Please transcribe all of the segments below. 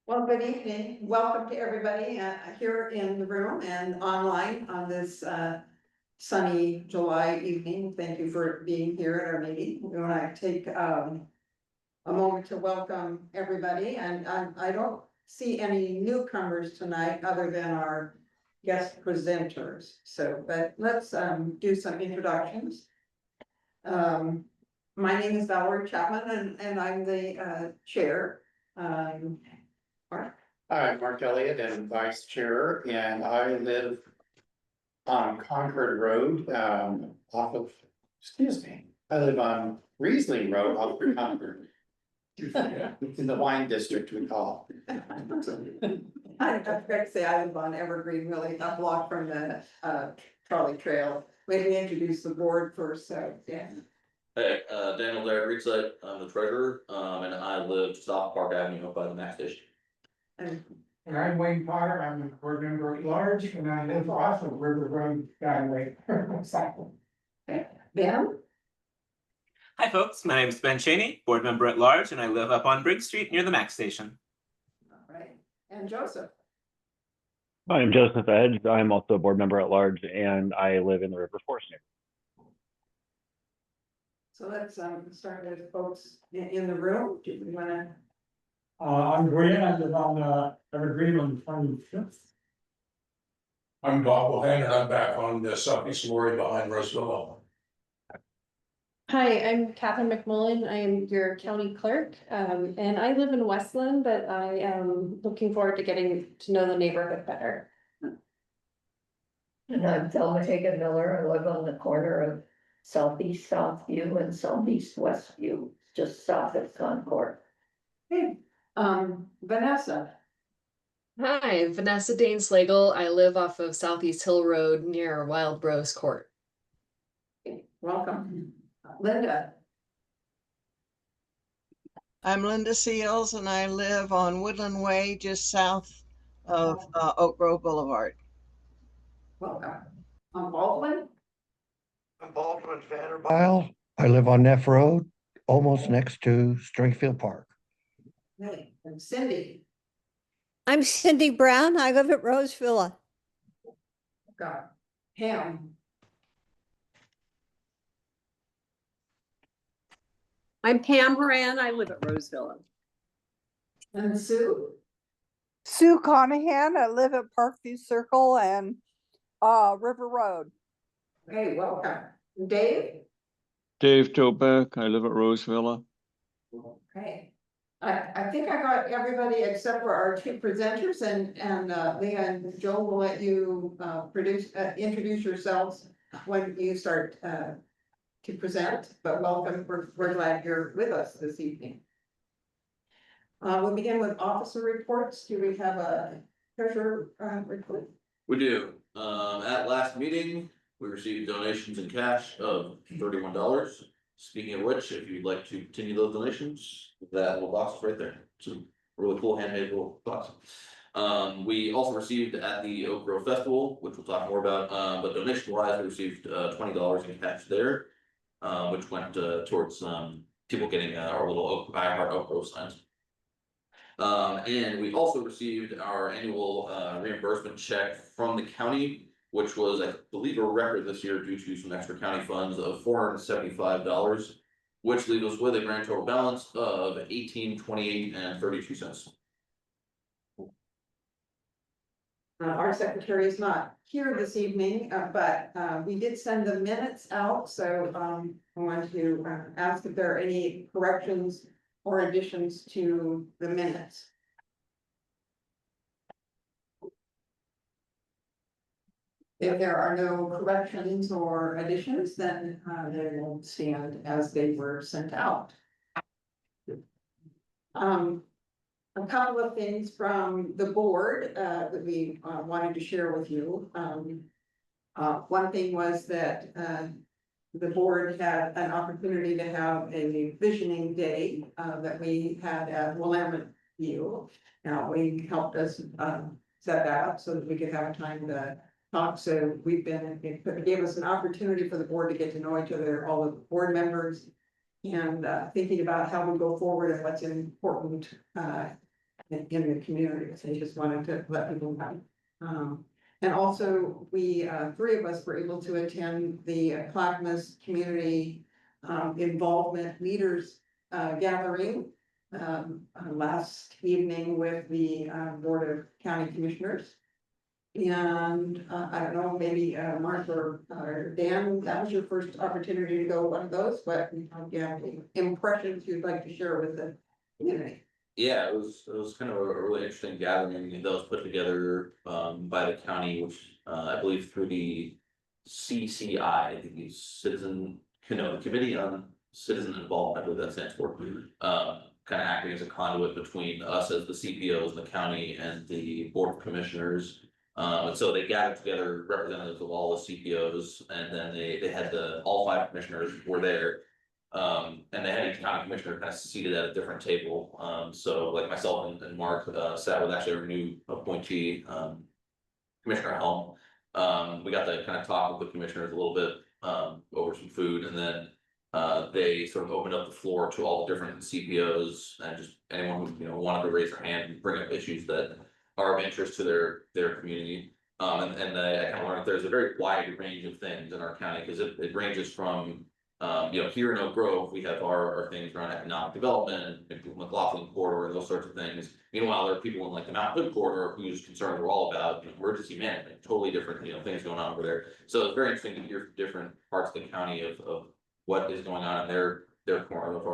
Well, good evening. Welcome to everybody here in the room and online on this sunny July evening. Thank you for being here at our meeting. We want to take a moment to welcome everybody, and I don't see any newcomers tonight other than our guest presenters. So, but let's do some introductions. My name is Valerie Chapman, and I'm the chair. Mark. Hi, Mark Elliott, and Vice Chair, and I live on Concord Road, I live on Riesling Road off of Concord. In the wine district, we call it. I forgot to say, I live on Evergreen, really, a block from the trolley trail. Maybe introduce the board first, so, yeah. Hey, Daniel Reedside, I'm the treasurer, and I live just off Park Avenue up by the Max Station. And I'm Wayne Potter, I'm the board member at large, and I live off of River Road, Skyway. Ben? Hi folks, my name is Ben Cheney, board member at large, and I live up on Briggs Street near the Max Station. All right, and Joseph? I'm Joseph Edge. I'm also a board member at large, and I live in the River Forest area. So let's start with folks in the room. Do we want to? I'm Brian, I live on Evergreen on 25th. I'm Bob Wilhan, and I'm back on the southeast Lori behind Roseville. Hi, I'm Catherine McMullen. I am your county clerk, and I live in Westland, but I am looking forward to getting to know the neighborhood better. And I'm Thelma Hagan Miller. I live on the corner of Southeast Southview and Southeast Westview, just south of Concord. Hey, Vanessa. Hi, Vanessa Dane Slagle. I live off of Southeast Hill Road near Wild Rose Court. Welcome. Linda. I'm Linda Seals and I live on Woodland Way, just south of Oak Grove Boulevard. Welcome. Baldwin. I'm Baldwin Vanderbile. I live on Neff Road, almost next to Stringfield Park. Hey, and Cindy. I'm Cindy Brown. I live at Roseville. Got Pam. I'm Pam Moran. I live at Roseville. And Sue. Sue Conahan. I live at Parkview Circle and River Road. Hey, welcome. Dave. Dave Toback. I live at Roseville. Okay. I think I got everybody except for our two presenters, and Leah and Joel will let you introduce yourselves when you start to present, but welcome. We're glad you're with us this evening. We'll begin with officer reports. Do we have a treasurer report? We do. At last meeting, we received donations in cash of $31. Speaking of which, if you'd like to continue those donations, that little box is right there. It's a really cool handmade little box. We also received at the Oak Grove Festival, which we'll talk more about, but donation wise, we received $20 in cash there, which went towards people getting our little I Heart Oak Grove signs. And we also received our annual reimbursement check from the county, which was, I believe, a record this year due to some extra county funds of $475, which leaves us with a grand total balance of $18.28 Our secretary is not here this evening, but we did send the minutes out, so I want to ask if there are any corrections or additions to the minutes. If there are no corrections or additions, then they will stand as they were sent out. A couple of things from the board that we wanted to share with you. One thing was that the board had an opportunity to have a visioning day that we had at Willamette View. Now, we helped us set that up so that we could have time to talk. So it gave us an opportunity for the board to get to know each other, all the board members, and thinking about how we go forward and what's important in the community, so I just wanted to let people know. And also, we, three of us were able to attend the Clackamas Community Involvement Leaders Gathering last evening with the Board of County Commissioners. And I don't know, maybe Mark or Dan, that was your first opportunity to go to one of those, but you have any impressions you'd like to share with the community? Yeah, it was kind of a really interesting gathering that was put together by the county, which I believe through the CCI, I think the Committee on Citizen Involvement, I believe that stands for. Kind of acting as a conduit between us as the CPOs, the county, and the Board of Commissioners. And so they gathered together representatives of all the CPOs, and then they had all 5 commissioners were there. And they had each county commissioner kind of seated at a different table. So like myself and Mark sat with actually our new appointee, Commissioner Helm. We got to kind of talk with the commissioners a little bit over some food, and then they sort of opened up the floor to all the different CPOs and just anyone who wanted to raise their hand and bring up issues that are of interest to their community. And I kind of learned that there's a very wide range of things in our county, because it ranges from here in Oak Grove, we have our things around economic development, McLaughlin corridor, and those sorts of things. Meanwhile, there are people in like the Mount Hood corridor whose concerns are all about emergency management, totally different things going on over there. So it's very interesting to hear from different parts of the county of what is going on in their corner of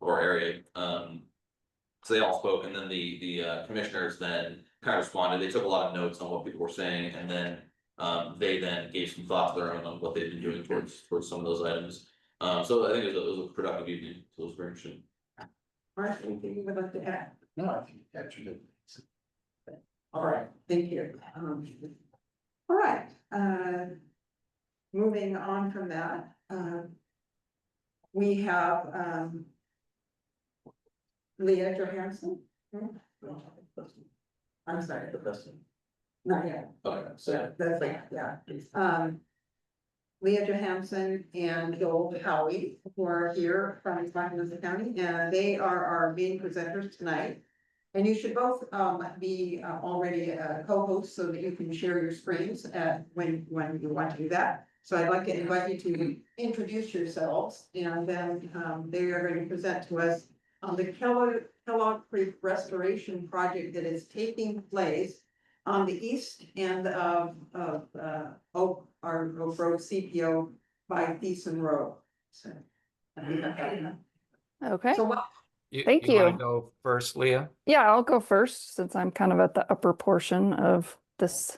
our area. So they all spoke, and then the commissioners then kind of responded. They took a lot of notes on what people were saying, and then they then gave some thoughts of their own on what they've been doing towards some of those items. So I think it was a productive evening, so it was very interesting. Mark, anything you would like to add? No, I think you captured it. All right, thank you. All right, moving on from that, we have Leah Johansson. I'm sorry, the person. Not yet. Okay, So that's like, yeah. Leah Johansson and Joel Howie, who are here from Clackamas County, and they are our main presenters tonight. And you should both be already co-hosts so that you can share your screens when you want to do that. So I'd like to invite you to introduce yourselves, and then they are going to present to us on the Kellogg Creek Restoration Project that is taking place on the east end of Oak Grove CPO by Thiessen Road. So, Okay, so what? thank You wanna you. go first, Leah? Yeah, I'll go first since I'm kind of at the upper portion of this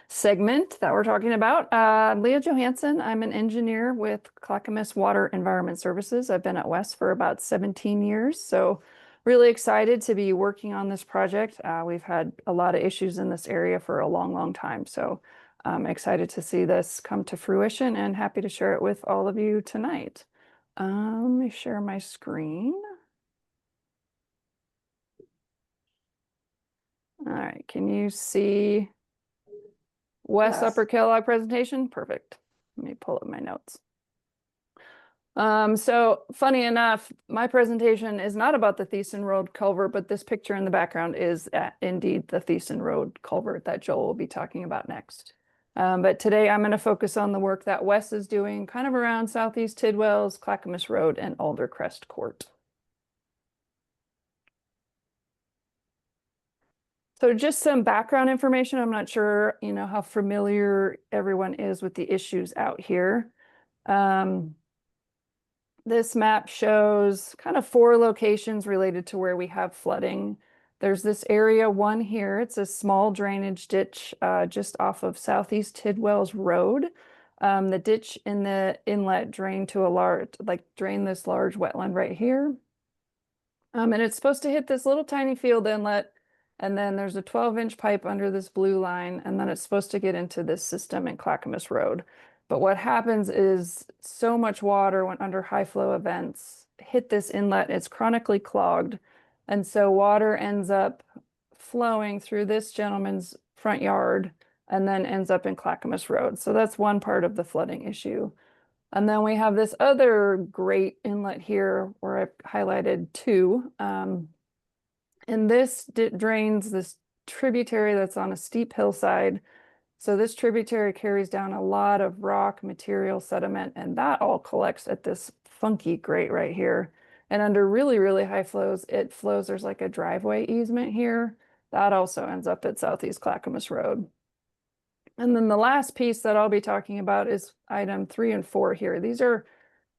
segment that we're talking about. Leah Johansson, I'm an engineer with Clackamas Water Environment Services. I've been at West for about 17 years, so really excited to be working on this project. We've had a lot of issues in this area for a long time, so I'm excited to see this come to fruition and happy to share it with all of you tonight. Let me share my screen. All right, can you see West Yes. Upper Kellogg presentation? Perfect. Let me pull up my notes. So funny enough, my presentation is not about the Thiessen Road culvert, but this picture in the background is indeed the Thiessen Road culvert that Joel will be talking about next. But today I'm going to focus on the work that Wes is doing kind of around Southeast Tidwells, Clackamas Road, and Aldercrest Court. So just some background information. I'm not sure, how familiar everyone is with the issues out here. This map shows kind of 4 locations related to where we have flooding. There's this area 1 here. It's a small drainage ditch just off of Southeast Tidwells Road. The ditch in the inlet drain to drain this large wetland right here. And it's supposed to hit this little tiny field inlet. And then there's a 12-inch pipe under this blue line, and then it's supposed to get into this system in Clackamas Road. But what happens is so much water when under high flow events hit this inlet, it's chronically clogged. And so water ends up flowing through this gentleman's front yard and then ends up in Clackamas Road. So that's one part of the flooding issue. And then we have this other great inlet here where I've highlighted 2. And this drains this tributary that's on a steep hillside. So this tributary carries down a lot of rock, material, sediment, and that all collects at this funky grate right here. And under really, really high flows, it flows, there's like a driveway easement here. That also ends up at Southeast Clackamas Road. And then the last piece that I'll be talking about is item 3 and 4 here. These are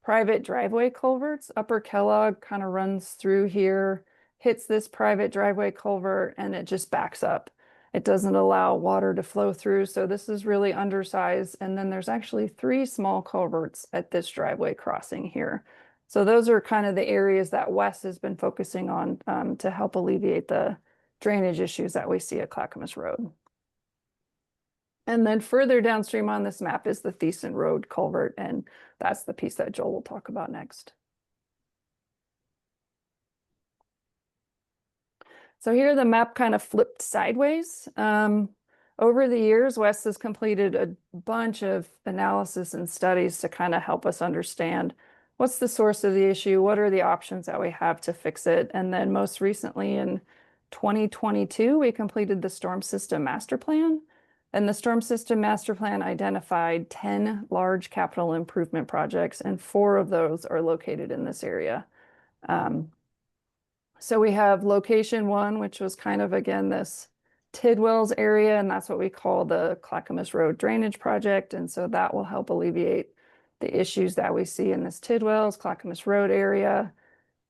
private driveway culverts. Upper Kellogg kind of runs through here, hits this private driveway culvert, and it just backs up. It doesn't allow water to flow through, so this is really undersized. And then there's actually 3 small culverts at this driveway crossing here. So those are kind of the areas that Wes has been focusing on to help alleviate the drainage issues that we see at Clackamas Road. And then further downstream on this map is the Thiessen Road culvert, and that's the piece that Joel will talk about next. So here the map kind of flipped sideways. Over the years, Wes has completed a bunch of analysis and studies to kind of help us understand what's the source of the issue, what are the options that we have to fix it. And then most recently in 2022, we completed the Storm System Master Plan. And the Storm System Master Plan identified 10 large capital improvement projects, and 4 of those are located in this area. So we have location 1, which was kind of, again, this Tidwells area, and that's what we call the Clackamas Road Drainage Project. And so that will help alleviate the issues that we see in this Tidwells, Clackamas Road area.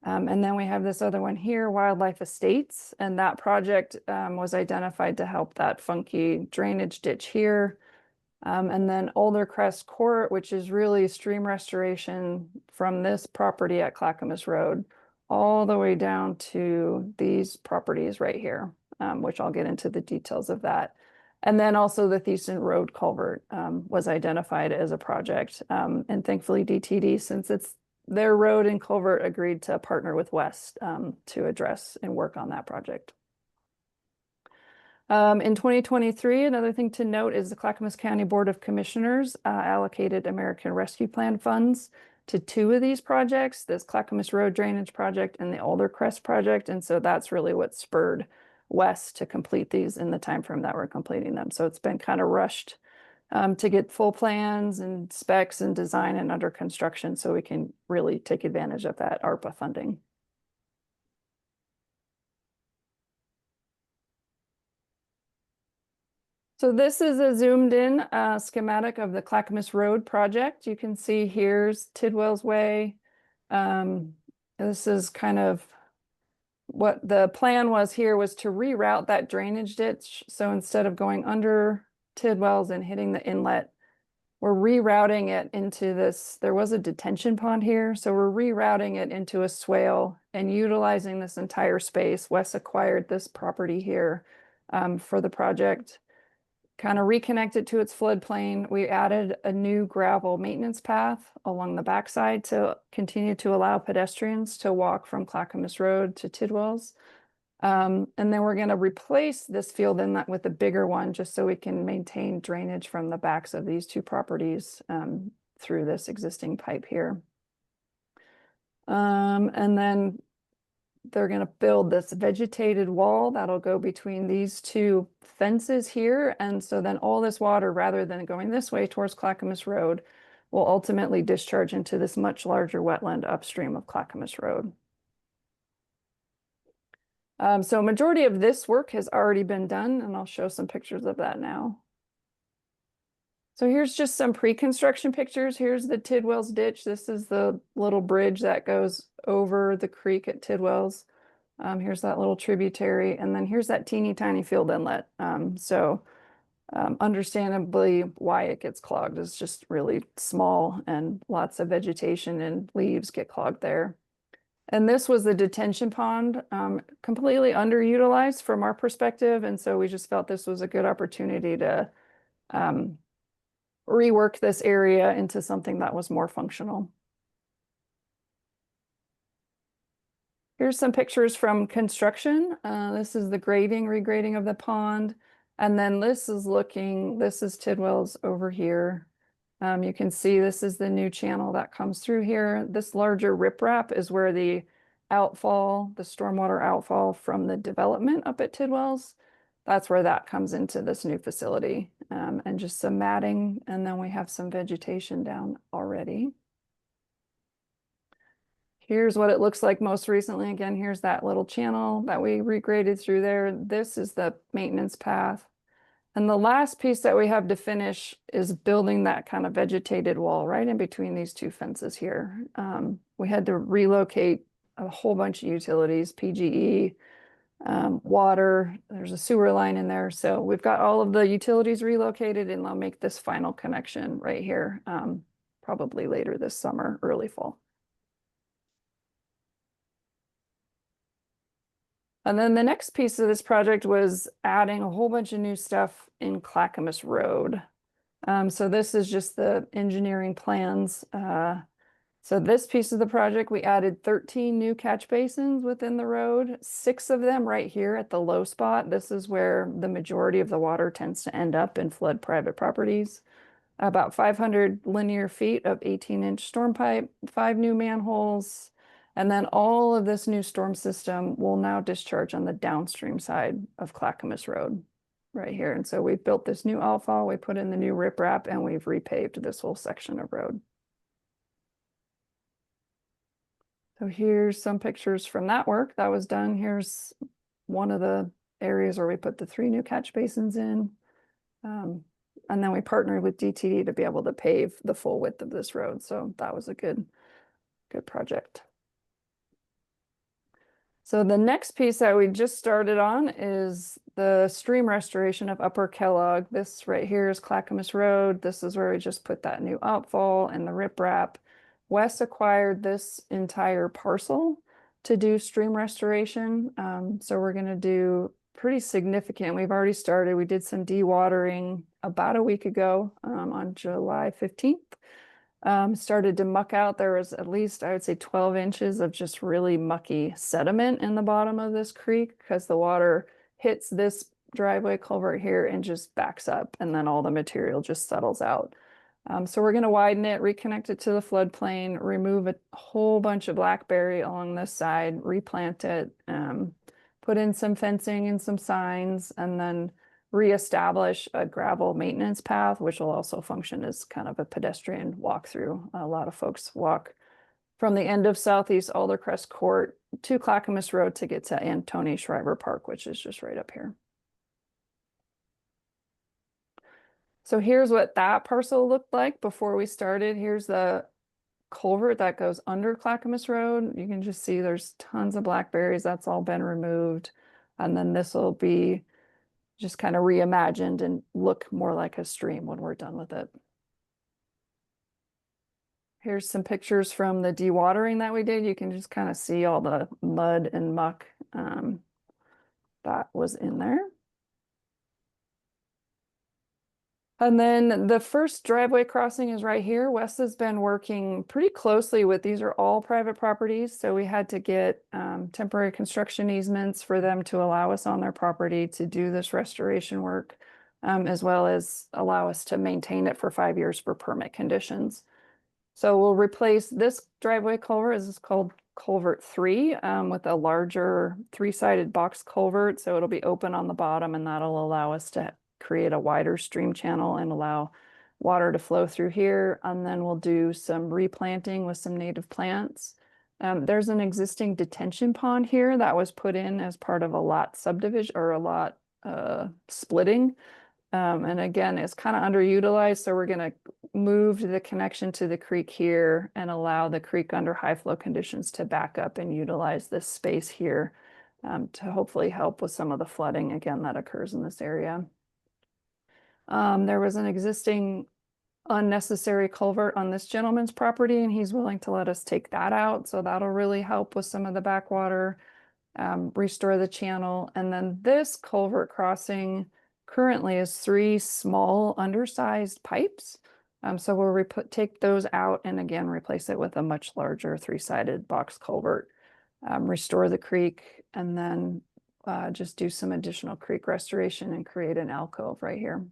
And then we have this other one here, Wildlife Estates, and that project was identified to help that funky drainage ditch here. And then Older Crest Court, which is really stream restoration from this property at Clackamas Road all the way down to these properties right here, which I'll get into the details of that. And then also the Thiessen Road culvert was identified as a project. And thankfully DTD, since it's their road and culvert, agreed to partner with West to address and work on that project. In 2023, another thing to note is the Clackamas County Board of Commissioners allocated American Rescue Plan funds to 2 of these projects, this Clackamas Road Drainage Project and the Alder Crest Project. And so that's really what spurred West to complete these in the time frame that we're completing them. So it's been kind of rushed to get full plans and specs and design and under construction so we can really take advantage of that ARPA funding. So this is a zoomed in schematic of the Clackamas Road project. You can see here's Tidwells Way. This is kind of what the plan was here, was to reroute that drainage ditch. So instead of going under Tidwells and hitting the inlet, we're rerouting it into this. There was a detention pond here, so we're rerouting it into a swale and utilizing this entire space. Wes acquired this property here for the project. Kind of reconnect it to its floodplain. We added a new gravel maintenance path along the backside to continue to allow pedestrians to walk from Clackamas Road to Tidwells. And then we're going to replace this field inlet with a bigger one just so we can maintain drainage from the backs of these 2 properties through this existing pipe here. And then they're going to build this vegetated wall that'll go between these 2 fences here. And so then all this water, rather than going this way towards Clackamas Road, will ultimately discharge into this much larger wetland upstream of Clackamas Road. So majority of this work has already been done, and I'll show some pictures of that now. So here's just some pre-construction pictures. Here's the Tidwells ditch. This is the little bridge that goes over the creek at Tidwells. Here's that little tributary, and then here's that teeny tiny field inlet. Understandably why it gets clogged is just really small and lots of vegetation and leaves get clogged there. And this was the detention pond, completely underutilized from our perspective. And so we just felt this was a good opportunity to rework this area into something that was more functional. Here's some pictures from construction. This is the regrading of the pond. And then this is Tidwells over here. You can see this is the new channel that comes through here. This larger riprap is where the outfall, the stormwater outfall from the development up at Tidwell's. That's where that comes into this new facility, and just some matting, and then we have some vegetation down already. Here's what it looks like most recently. Again, here's that little channel that we regraded through there. This is the maintenance path. And the last piece that we have to finish is building that kind of vegetated wall right in between these two fences here. We had to relocate a whole bunch of utilities, PGE, water, there's a sewer line in there. So we've got all of the utilities relocated, and they'll make this final connection right here, probably later this summer, early fall. And then the next piece of this project was adding a whole bunch of new stuff in Clackamas Road. So this is just the engineering plans. So this piece of the project, we added 13 new catch basins within the road, 6 of them right here at the low spot. This is where the majority of the water tends to end up and flood private properties. About 500 linear feet of 18-inch storm pipe, 5 new manholes, and then all of this new storm system will now discharge on the downstream side of Clackamas Road right here. And so we've built this new outfall, we put in the new riprap, and we've repaved this whole section of road. So here's some pictures from that work that was done. Here's one of the areas where we put the 3 new catch basins in. And then we partnered with DTD to be able to pave the full width of this road. So that was a good project. So the next piece that we just started on is the stream restoration of Upper Kellogg. This right here is Clackamas Road. This is where we just put that new outfall and the riprap. Wes acquired this entire parcel to do stream restoration. So we're going to do pretty significant. We've already started. We did some dewatering about a week ago, on July 15th. Started to muck out. There was at least, I would say, 12 inches of just really mucky sediment in the bottom of this creek because the water hits this driveway culvert here and just backs up, and then all the material just settles out. So we're going to widen it, reconnect it to the floodplain, remove a whole bunch of blackberry along this side, replant it, put in some fencing and some signs, and then reestablish a gravel maintenance path, which will also function as kind of a pedestrian walkthrough. A lot of folks walk from the end of Southeast Aldercrest Court to Clackamas Road to get to Antoni Schreiber Park, which is just right up here. So here's what that parcel looked like before we started. Here's the culvert that goes under Clackamas Road. You can just see there's tons of blackberries. That's all been removed. And then this will be just kind of reimagined and look more like a stream when we're done with it. Here's some pictures from the dewatering that we did. You can just kind of see all the mud and muck that was in there. And then the first driveway crossing is right here. Wes has been working pretty closely with, these are all private properties. So we had to get temporary construction easements for them to allow us on their property to do this restoration work, as well as allow us to maintain it for 5 years for permit conditions. So we'll replace this driveway culvert, this is called culvert 3, with a larger 3-sided box culvert. So it'll be open on the bottom, and that'll allow us to create a wider stream channel and allow water to flow through here. And then we'll do some replanting with some native plants. There's an existing detention pond here that was put in as part of a lot subdivision or a lot splitting. And again, it's kind of underutilized. So we're going to move the connection to the creek here and allow the creek under high flow conditions to back up and utilize this space here to hopefully help with some of the flooding again that occurs in this area. There was an existing unnecessary culvert on this gentleman's property, and he's willing to let us take that out. So that'll really help with some of the backwater, restore the channel. And then this culvert crossing currently is 3 small undersized pipes. So we'll take those out and again replace it with a much larger 3-sided box culvert, restore the creek, and then just do some additional creek restoration and create an alcove right here.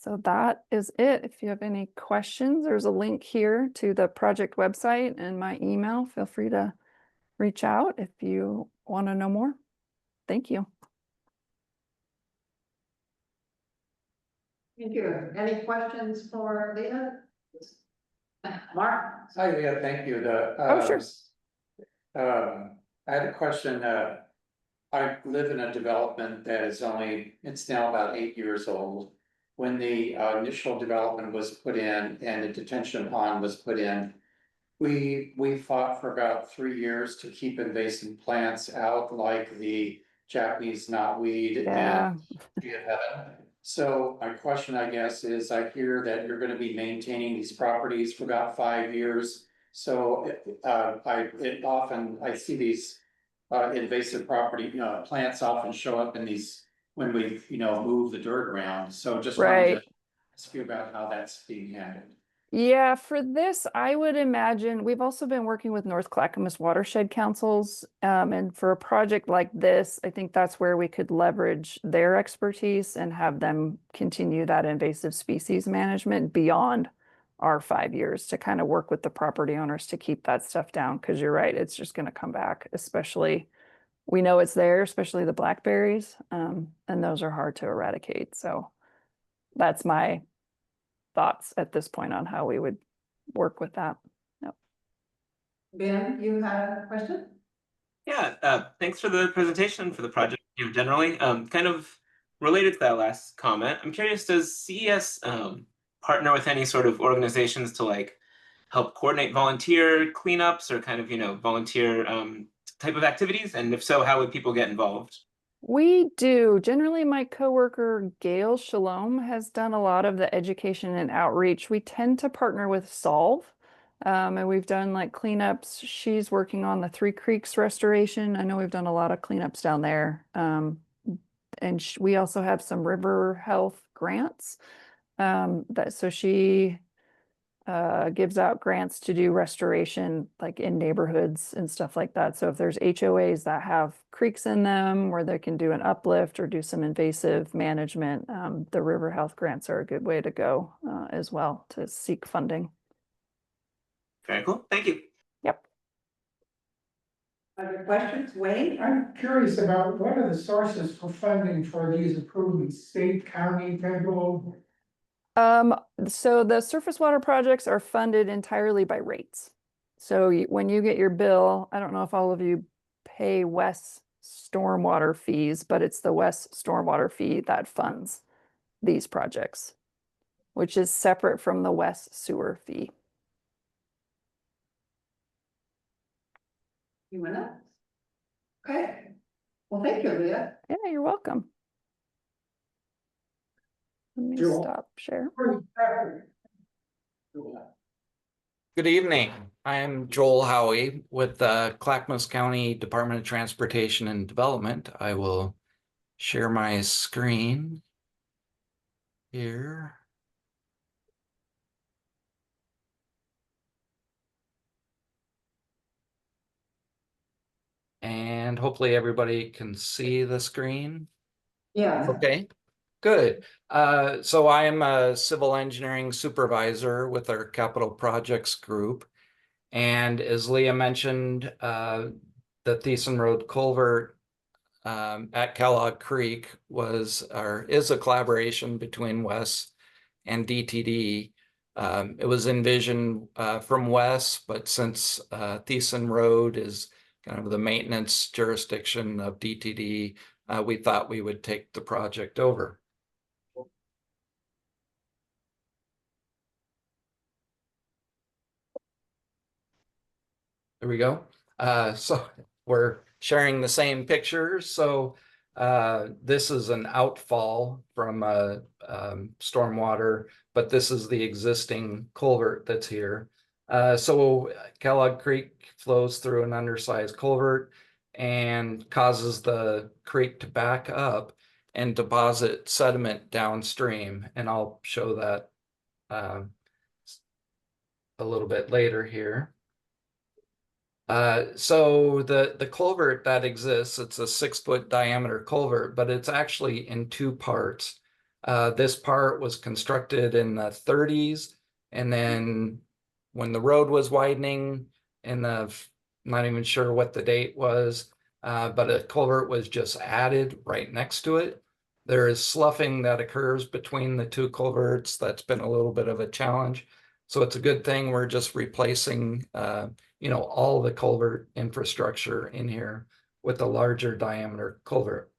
So that is it. If you have any questions, there's a link here to the project website and my email. Feel free to reach out if you want to know more. Thank you. Thank you. Any questions for Leah? Mark? Hi, Leah, thank you. Oh, sure. I had a question. I live in a development that is it's now about 8 years old. When the initial development was put in and the detention pond was put in, we fought for about 3 years to keep invasive plants out, like the Japanese knotweed Yeah. and tree of heaven. So my question, I guess, is I hear that you're gonna be maintaining these properties for about 5 years. So I see these invasive property, plants often show up in these when we, move the dirt around. So just wanted Right. to ask you about how that's being handled. Yeah, for this, I would imagine we've also been working with North Clackamas watershed councils. And for a project like this, I think that's where we could leverage their expertise and have them continue that invasive species management beyond our 5 years to kind of work with the property owners to keep that stuff down. Because you're right, it's just going to come back, especially we know it's there, especially the blackberries. And those are hard to eradicate. So that's my thoughts at this point on how we would work with that. Yep. Ben, you had a question? Yeah, thanks for the presentation for the project generally. Kind of related to that last comment, I'm curious, does CES partner with any sort of organizations to like help coordinate volunteer cleanups or kind of, volunteer type of activities? And if so, how would people get involved? We do. Generally, my coworker Gail Shalom has done a lot of the education and outreach. We tend to partner with Solve, and we've done like cleanups. She's working on the Three Creeks restoration. I know we've done a lot of cleanups down there. And we also have some river health grants. So she gives out grants to do restoration like in neighborhoods and stuff like that. So if there's HOAs that have creeks in them where they can do an uplift or do some invasive management, the river health grants are a good way to go as well to seek funding. Very cool. Thank you. Yep. Other questions? Wayne? I'm curious about what are the sources for funding for these improvements, state, county, federal? So the surface water projects are funded entirely by rates. So when you get your bill, I don't know if all of you pay West stormwater fees, but it's the West stormwater fee that funds these projects, which is separate from the West sewer fee. You went up? Okay. Well, thank you, Leah. Yeah, you're welcome. Let me Joel. stop share. Good evening. I'm Joel Howie with the Clackamas County Department of Transportation and Development. I will share my screen here. And hopefully everybody can see the screen. Yeah. Okay, good. So I am a civil engineering supervisor with our capital projects group. And as Leah mentioned, the Thiessen Road culvert at Kellogg Creek is a collaboration between WES and DTD. It was envisioned from WES, but since Thiessen Road is kind of the maintenance jurisdiction of DTD, we thought we would take the project over. There we go. So we're sharing the same pictures. So this is an outfall from stormwater, but this is the existing culvert that's here. So Kellogg Creek flows through an undersized culvert and causes the creek to back up and deposit sediment downstream. And I'll show that a little bit later here. So the culvert that exists, it's a 6-foot diameter culvert, but it's actually in two parts. This part was constructed in the 30s, and then when the road was widening in the, not even sure what the date was, but a culvert was just added right next to it. There is sloughing that occurs between the two culverts. That's been a little bit of a challenge. So it's a good thing we're just replacing, all the culvert infrastructure in here with a larger diameter culvert.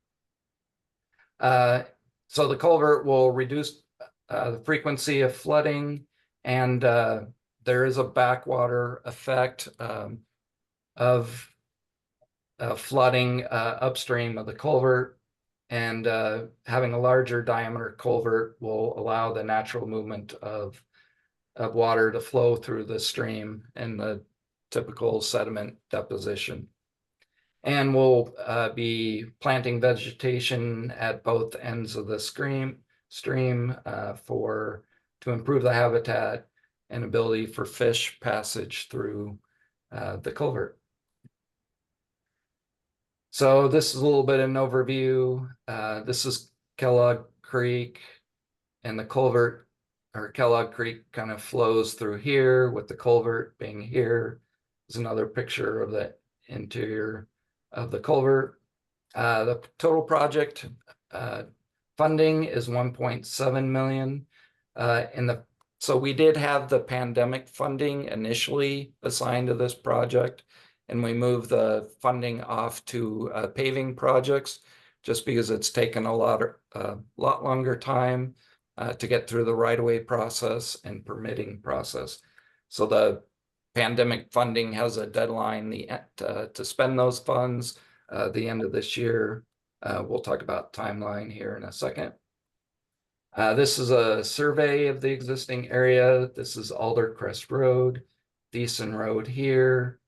So the culvert will reduce the frequency of flooding, and there is a backwater effect of flooding upstream of the culvert, and having a larger diameter culvert will allow the natural movement of water to flow through the stream and the typical sediment deposition. And we'll be planting vegetation at both ends of the stream to improve the habitat and ability for fish passage through the culvert. So this is a little bit of an overview. This is Kellogg Creek, and the culvert, or Kellogg Creek, kind of flows through here with the culvert being here. There's another picture of the interior of the culvert. The total project funding is 1.7 million. So we did have the pandemic funding initially assigned to this project, and we moved the funding off to paving projects just because it's taken a lot longer time to get through the right-of-way process and permitting process. So the pandemic funding has a deadline to spend those funds the end of this year. We'll talk about timeline here in a second. This is a survey of the existing area. This is Aldercrest Road, Thiessen Road here,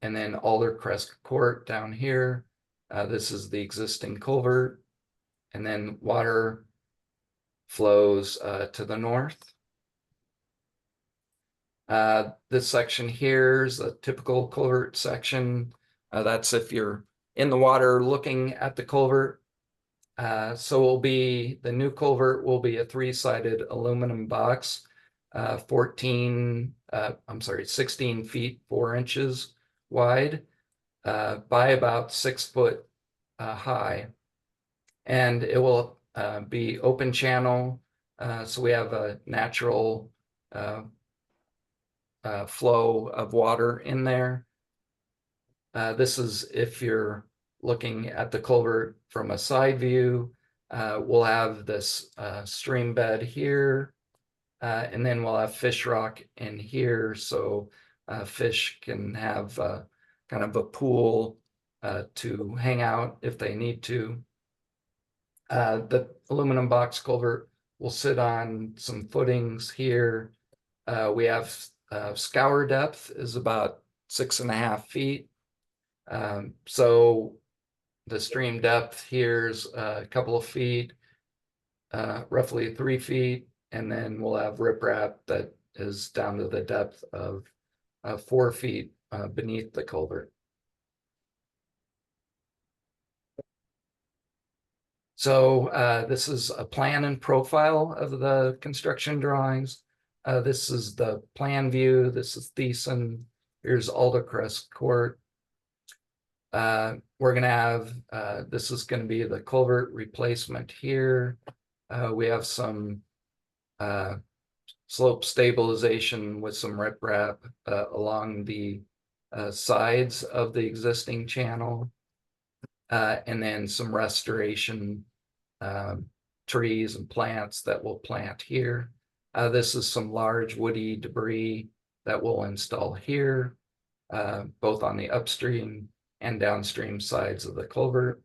and then Aldercrest Court down here. This is the existing culvert, and then water flows to the north. This section here is a typical culvert section. That's if you're in the water looking at the culvert. So the new culvert will be a 3-sided aluminum box, 16 feet 4 inches wide, by about 6 foot high. And it will be open channel. So we have a natural flow of water in there. This is if you're looking at the culvert from a side view. We'll have this stream bed here, and then we'll have fish rock in here, so fish can have kind of a pool to hang out if they need to. The aluminum box culvert will sit on some footings here. We have scour depth is about 6.5 feet. So the stream depth here is a couple of feet, roughly 3 feet, and then we'll have riprap that is down to the depth of 4 feet beneath the culvert. So this is a plan and profile of the construction drawings. This is the plan view. This is Thiessen. Here's Aldercrest Court. We're going to have, this is going to be the culvert replacement here. We have some slope stabilization with some riprap along the sides of the existing channel, and then some restoration trees and plants that we'll plant here. This is some large woody debris that we'll install here, both on the upstream and downstream sides of the culvert.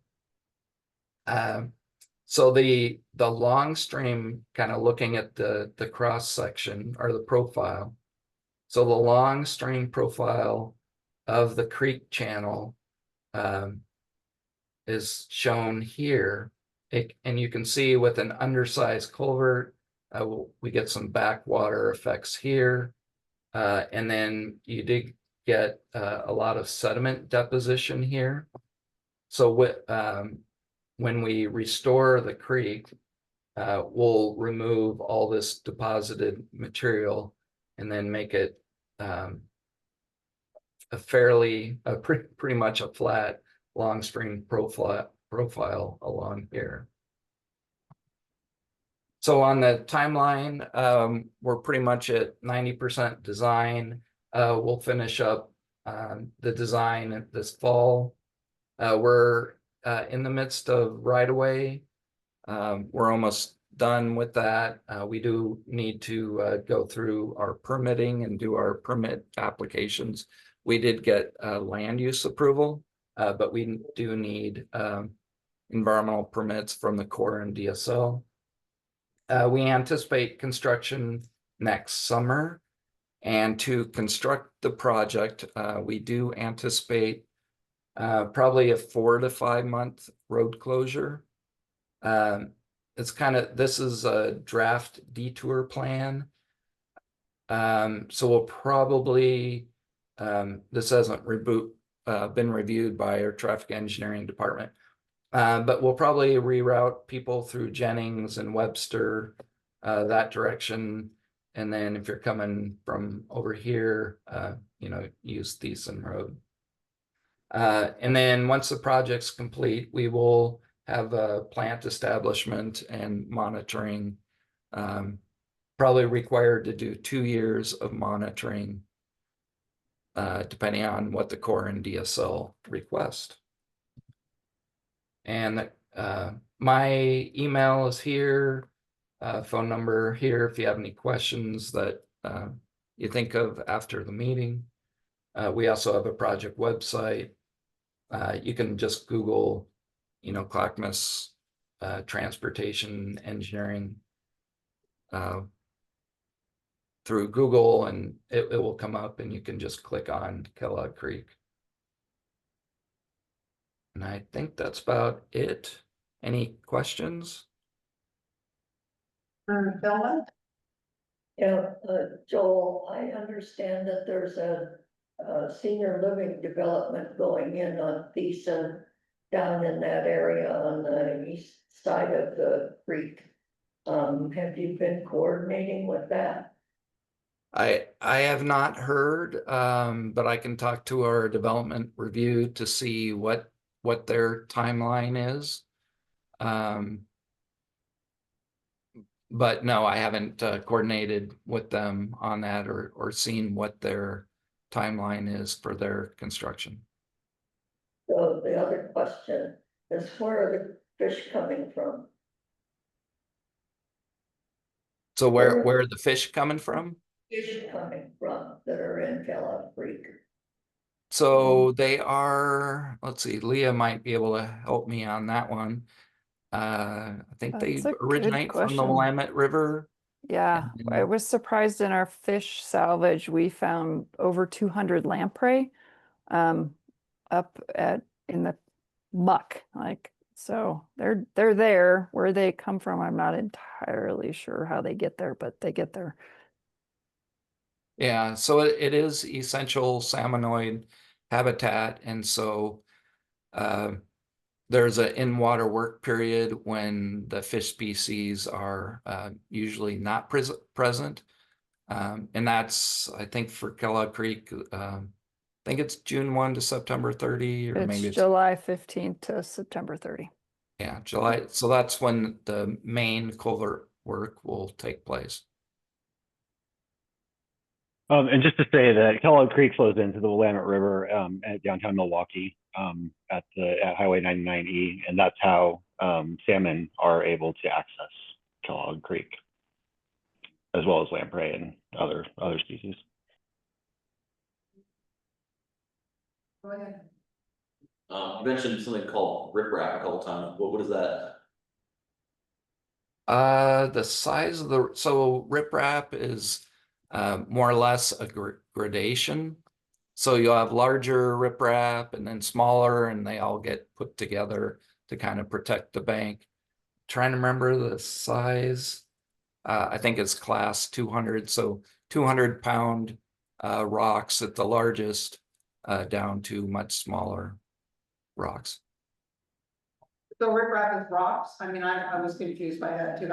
So the long stream, kind of looking at the cross section or the profile. So the long stream profile of the creek channel is shown here. And you can see with an undersized culvert, we get some backwater effects here. And then you did get a lot of sediment deposition here. So when we restore the creek, we'll remove all this deposited material and then make it a fairly, pretty much a flat long string profile along here. So on the timeline, we're pretty much at 90% design. We'll finish up the design this fall. We're in the midst of right-of-way. We're almost done with that. We do need to go through our permitting and do our permit applications. We did get land use approval, but we do need environmental permits from the Corps and DSL. We anticipate construction next summer. And to construct the project, we do anticipate probably a 4 to 5 month road closure. It's this is a draft detour plan. So we'll probably, this hasn't been reviewed by our traffic engineering department. But we'll probably reroute people through Jennings and Webster, that direction. And then if you're coming from over here, use Thiessen Road. And then once the project's complete, we will have a plant establishment and monitoring, probably required to do 2 years of monitoring, depending on what the Corps and DSL request. And my email is here, phone number here if you have any questions that you think of after the meeting. We also have a project website. You can just Google, Clackamas transportation engineering through Google, and it will come up, and you can just click on Kellogg Creek. And I think that's about it. Any questions? Velma? Yeah, Joel, I understand that there's a senior living development going in on Thiessen down in that area on the east side of the creek. Have you been coordinating with that? I have not heard, but I can talk to our development review to see what their timeline is. But no, I haven't coordinated with them on that or seen what their timeline is for their construction. So the other question is, where are the fish coming from? So where are the fish coming from? Fish coming from that are in Kellogg Creek. So they are, let's see, Leah might be able to help me on that one. I think That's they a good originate from the question. Willamette River. Yeah, I was surprised in our fish salvage, we found over 200 lamprey up in the muck. So they're there. Where they come from, I'm not entirely sure how they get there, but they get there. Yeah, so it is essential salmonoid habitat, and so there's an in-water work period when the fish species are usually not present. And that's, I think, for Kellogg Creek, I think it's June 1 to September 30, or maybe it's July 15th to September 30. Yeah, July. So that's when the main culvert work will take place. And just to say that Kellogg Creek flows into the Willamette River at downtown Milwaukee at Highway 99E, and that's how salmon are able to access Kellogg Creek, as well as lamprey and other species. Go ahead. You mentioned something called riprap a couple times. What is that? The size of so riprap is more or less a gradation. So you'll have larger riprap and then smaller, and they all get put together to kind of protect the bank. Trying to remember the size. I think it's class 200, so 200-pound rocks at the largest, down to much smaller rocks. So riprap is rocks? I mean, I was confused by that too.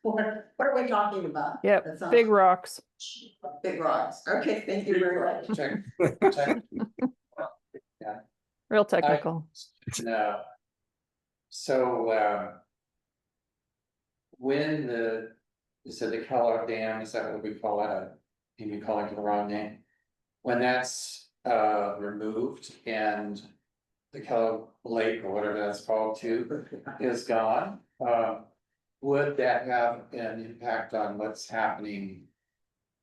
What are we talking about? Yep, That sounds- big rocks. Big rocks. Okay, thank you very much. Yeah. Real technical. No. So, when is it the Keller Dam, is that what we call it? Maybe calling it the wrong name. When that's, removed and the Keller Lake or whatever that's called too is gone, would that have an impact on what's happening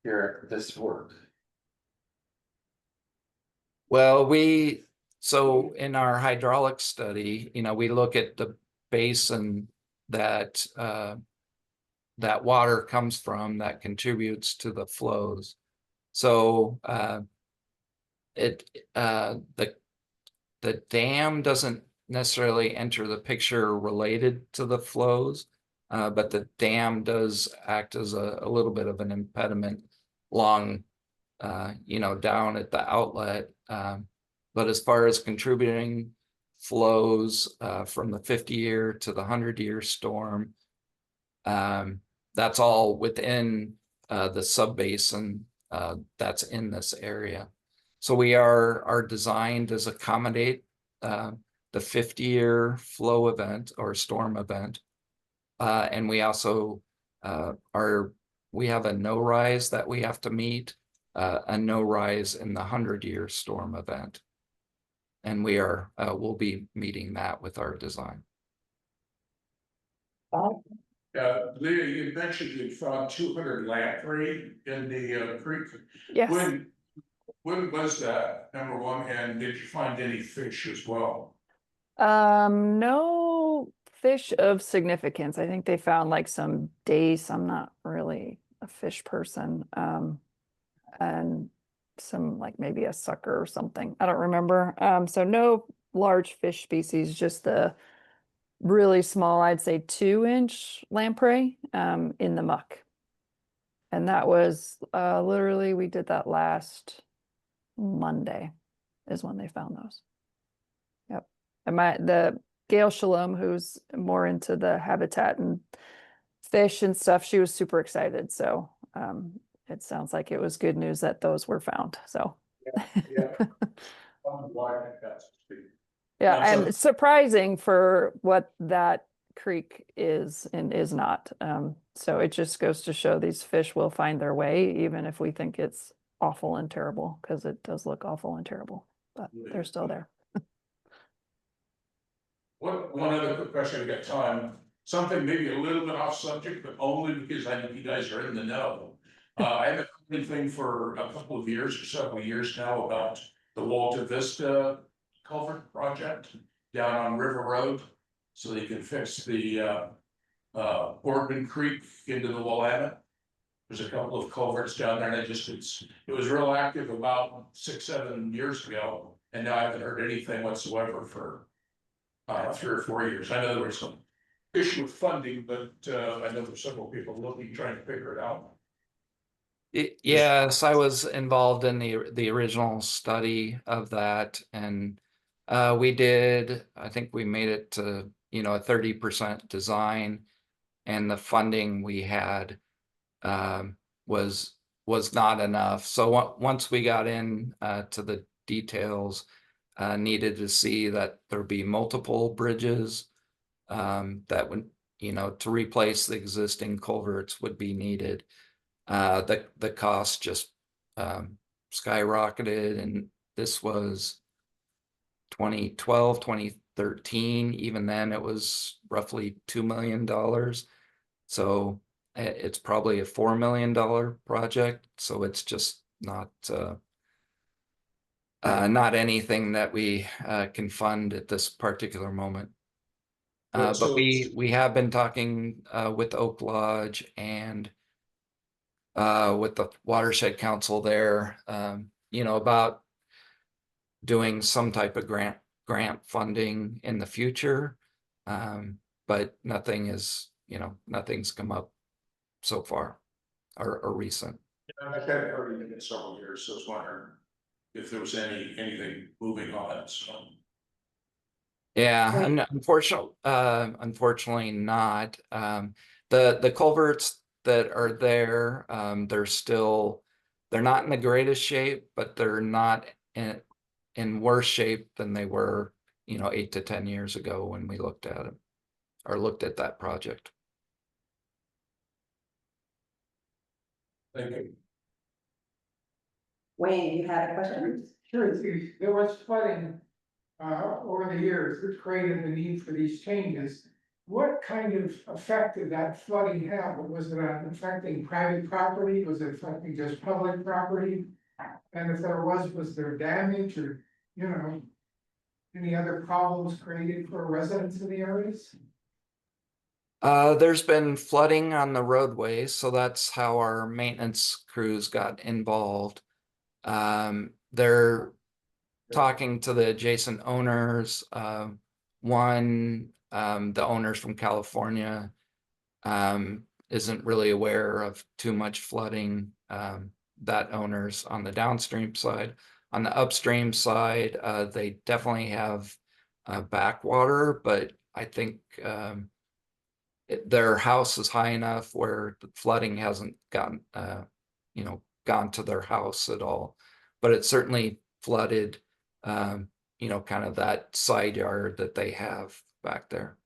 here at this work? Well, so in our hydraulic study, we look at the basin that that water comes from that contributes to the flows. So the dam doesn't necessarily enter the picture related to the flows, but the dam does act as a little bit of an impediment along down at the outlet. But as far as contributing flows from the 50-year to the 100-year storm, that's all within the subbasin that's in this area. So we are designed to accommodate the 50-year flow event or storm event. And we also we have a no rise that we have to meet, a no rise in the 100-year storm event. And we'll be meeting that with our design. Leah, you mentioned you found 200 lamprey in the creek. Yes. When was that, number one, and did you find any fish as well? No fish of significance. I think they found like some dace. I'm not really a fish person. And some like maybe a sucker or something. I don't remember. So no large fish species, just the really small, I'd say 2-inch lamprey in the muck. And that was literally, we did that last Monday is when they found those. Yep. And the Gail Shalom, who's more into the habitat and fish and stuff, she was super excited. So it sounds like it was good news that those were found. So yeah, and surprising for what that creek is and is not. So it just goes to show these fish will find their way, even if we think it's awful and terrible, because it does look awful and terrible, but they're still there. One other quick question, I've got time. Something maybe a little bit off subject, but only because I know you guys are in the know. I haven't heard anything for a couple of years or several years now about the Walter Vista culvert project down on River Road. So they can fix the Boardman Creek into the Willamette. There's a couple of culverts down there, and it was real active about 6-7 years ago. And now I haven't heard anything whatsoever for 3 or 4 years. I know there was some issue with funding, but I know there's several people looking, trying to figure it out. Yes, I was involved in the original study of that, and we did. I think we made it to a 30% design, and the funding we had was not enough. So once we got in to the details, needed to see that there'd be multiple bridges that would to replace the existing culverts would be needed. The cost just skyrocketed, and this was 2012, 2013. Even then it was roughly $2 million. So it's probably a $4 million project. So it's just not anything that we can fund at this particular moment. But we have been talking with Oak Lodge and with the Watershed Council there, about doing some type of grant funding in the future. But nothing's come up so far or recent. I've had heard in several years, so I was wondering if there was anything moving on it. So Yeah, Right. unfortunately not. The culverts that are there, they're not in the greatest shape, but they're not in worse shape than they were, 8 to 10 years ago when we looked at it or looked at that project. Thank you. Wayne, you had a question? Sure, there was flooding over the years, which created the need for these changes. What kind of effect did that flooding have? Was it affecting private property? Was it affecting just public property? And if there was there damage or, any other problems created for residents in the areas? There's been flooding on the roadways, so that's how our maintenance crews got involved. They're talking to the adjacent owners. The owners from California isn't really aware of too much flooding. That owner's on the downstream side. On the upstream side, they definitely have backwater, but I think their house is high enough where the flooding hasn't gone to their house at all. But it certainly flooded, kind of that side yard that they have back there.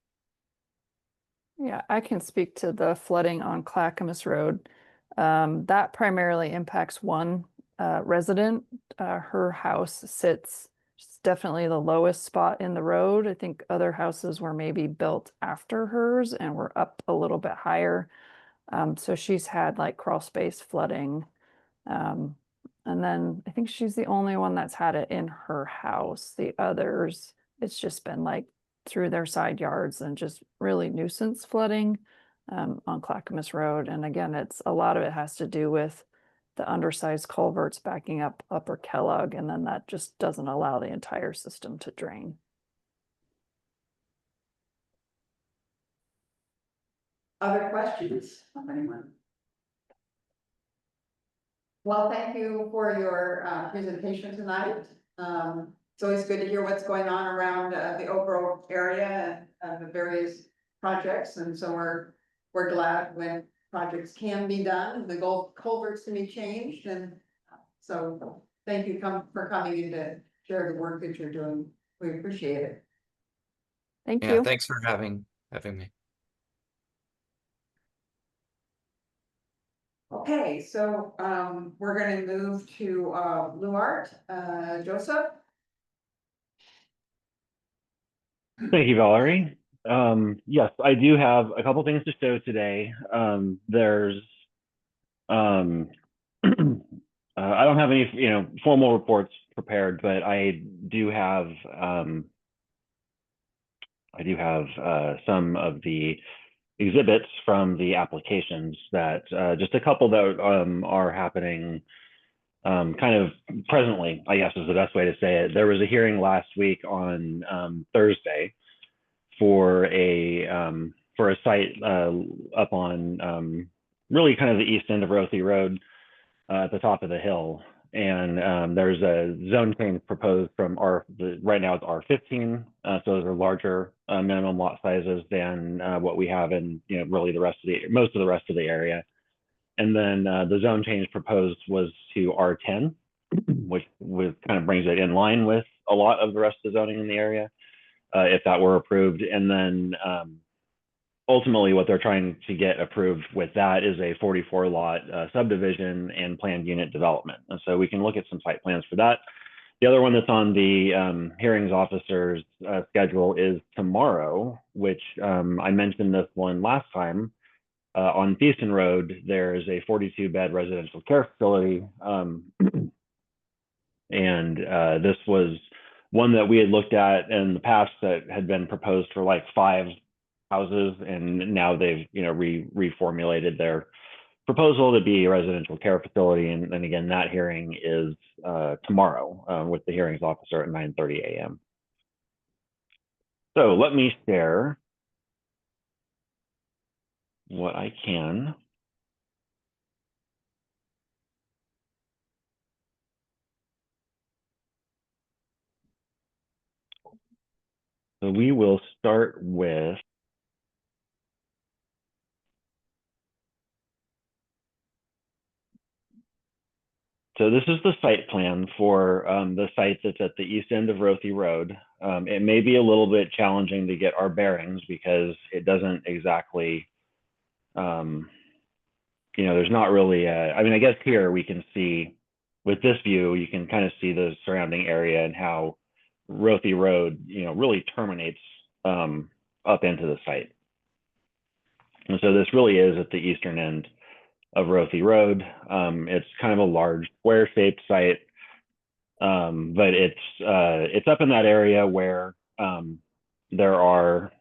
Yeah, I can speak to the flooding on Clackamas Road. That primarily impacts one resident. Her house sits definitely the lowest spot in the road. I think other houses were maybe built after hers and were up a little bit higher. So she's had like crawl space flooding. And then I think she's the only one that's had it in her house. The others, it's just been like through their side yards and just really nuisance flooding on Clackamas Road. And again, a lot of it has to do with the undersized culverts backing up Upper Kellogg, and then that just doesn't allow the entire system to drain. Other questions from anyone? Well, thank you for your presentation tonight. It's always good to hear what's going on around the Oak Grove area and the various projects. And so we're glad when projects can be done, the culverts can be changed. And so thank you for coming in to share the work that you're doing. We appreciate it. Thank you. Thanks for having me. Okay, so we're going to move to Blue Art. Joseph? Thank you, Valerie. Yes, I do have a couple things to show today. There's, I don't have any, formal reports prepared, but I do have some of the exhibits from the applications that just a couple that are happening kind of presently, I guess is the best way to say it. There was a hearing last week on Thursday for a site up on really kind of the east end of Rothy Road at the top of the hill. And there's a zone change proposed from right now it's R15. So those are larger minimum lot sizes than what we have in, really most of the rest of the area. And then the zone change proposed was to R10, which kind of brings it in line with a lot of the rest of the zoning in the area, if that were approved. And then ultimately what they're trying to get approved with that is a 44 lot subdivision and planned unit development. And so we can look at some site plans for that. The other one that's on the hearings officer's schedule is tomorrow, which I mentioned this one last time. On Thiessen Road, there's a 42 bed residential care facility. And this was one that we had looked at in the past that had been proposed for like 5 houses, and now they've reformulated their proposal to be a residential care facility. And again, that hearing is tomorrow with the hearings officer at 9:30 a.m. So let me share what I can. So we will start with. So this is the site plan for the site that's at the east end of Rothy Road. It may be a little bit challenging to get our bearings because it doesn't exactly, there's not really I mean, I guess here we can see with this view, you can kind of see the surrounding area and how Rothy Road, really terminates up into the site. And so this really is at the eastern end of Rothy Road. It's kind of a large square-shaped site, but it's up in that area where there are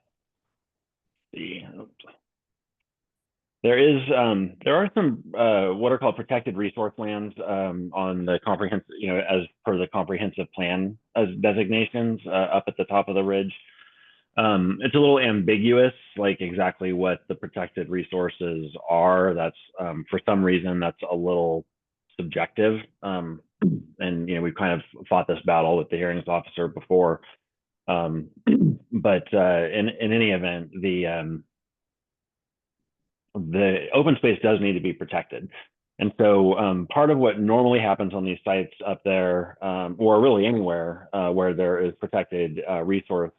some what are called protected resource lands on the comprehensive, as per the comprehensive plan as designations up at the top of the ridge. It's a little ambiguous, like exactly what the protected resources are. That's for some reason that's a little subjective. And we've kind of fought this battle with the hearings officer before. But in any event, the open space does need to be protected. And so part of what normally happens on these sites up there, or really anywhere where there is protected resource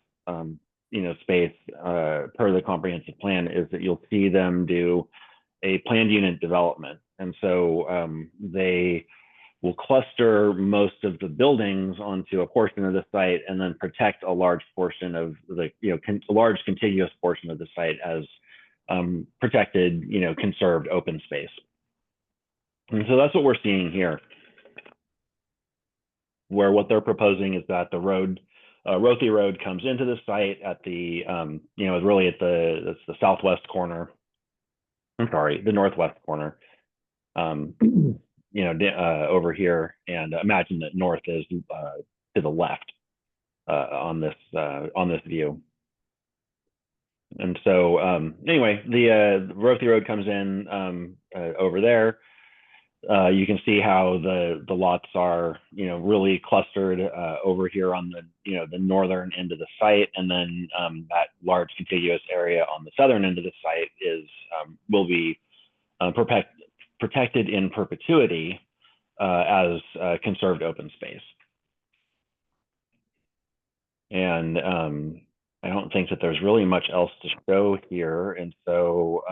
space per the comprehensive plan, is that you'll see them do a planned unit development. And so they will cluster most of the buildings onto a portion of the site and then protect a large portion of the, a large contiguous portion of the site as protected, conserved open space. And so that's what we're seeing here, where what they're proposing is that the road, Rothy Road, comes into the site at the, really at that's the southwest corner. I'm sorry, the northwest corner. Over here, and imagine that north is to the left on this view. And so anyway, the Rothy Road comes in over there. You can see how the lots are, really clustered over here on the northern end of the site, and then that large contiguous area on the southern end of the site will be protected in perpetuity as conserved open space. And I don't think that there's really much else to show here. And so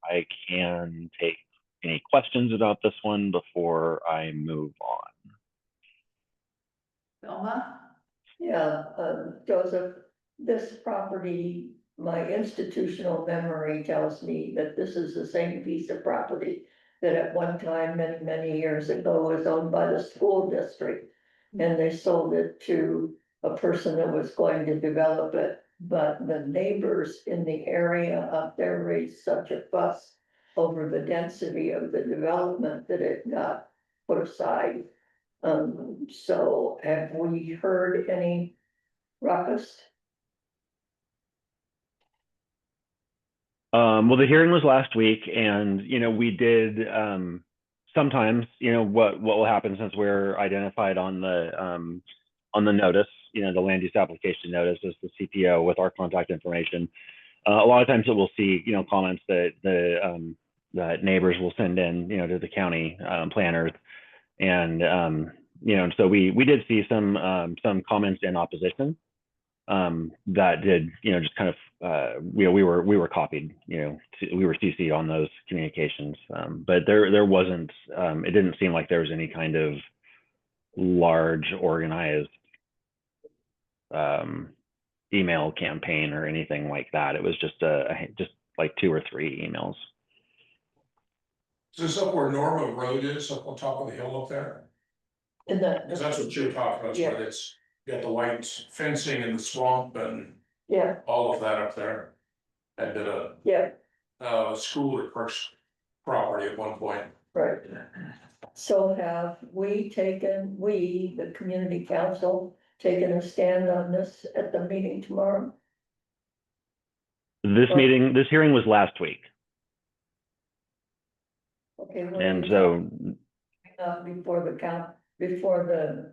I can take any questions about this one before I move on. Velma? Yeah, Joseph, this property, my institutional memory tells me that this is the same piece of property that at one time, many, many years ago, was owned by the school district. And they sold it to a person that was going to develop it. But the neighbors in the area up there raised such a fuss over the density of the development that it got put aside. So have we heard any ruckus? Well, the hearing was last week, and we did sometimes, what will happen since we're identified on the notice, the land use application notice as the CPO with our contact information. A lot of times it will see, comments that that neighbors will send in, to the county planners, and and so we did see some comments in opposition that did, just kind of, we were copied, we were CC'd on those communications, but there wasn't, it didn't seem like there was any kind of large organized email campaign or anything like that. It was just just like 2 or 3 emails. Is this up where Norma Road is, up on top of the hill up there? Because that's what you're talking about, where it's got the white fencing and the swamp and all of that up there. Had been a school or first property at one point. Right. So have we, the community council, taken a stand on this at the meeting tomorrow? This hearing was last week. Okay. And so before the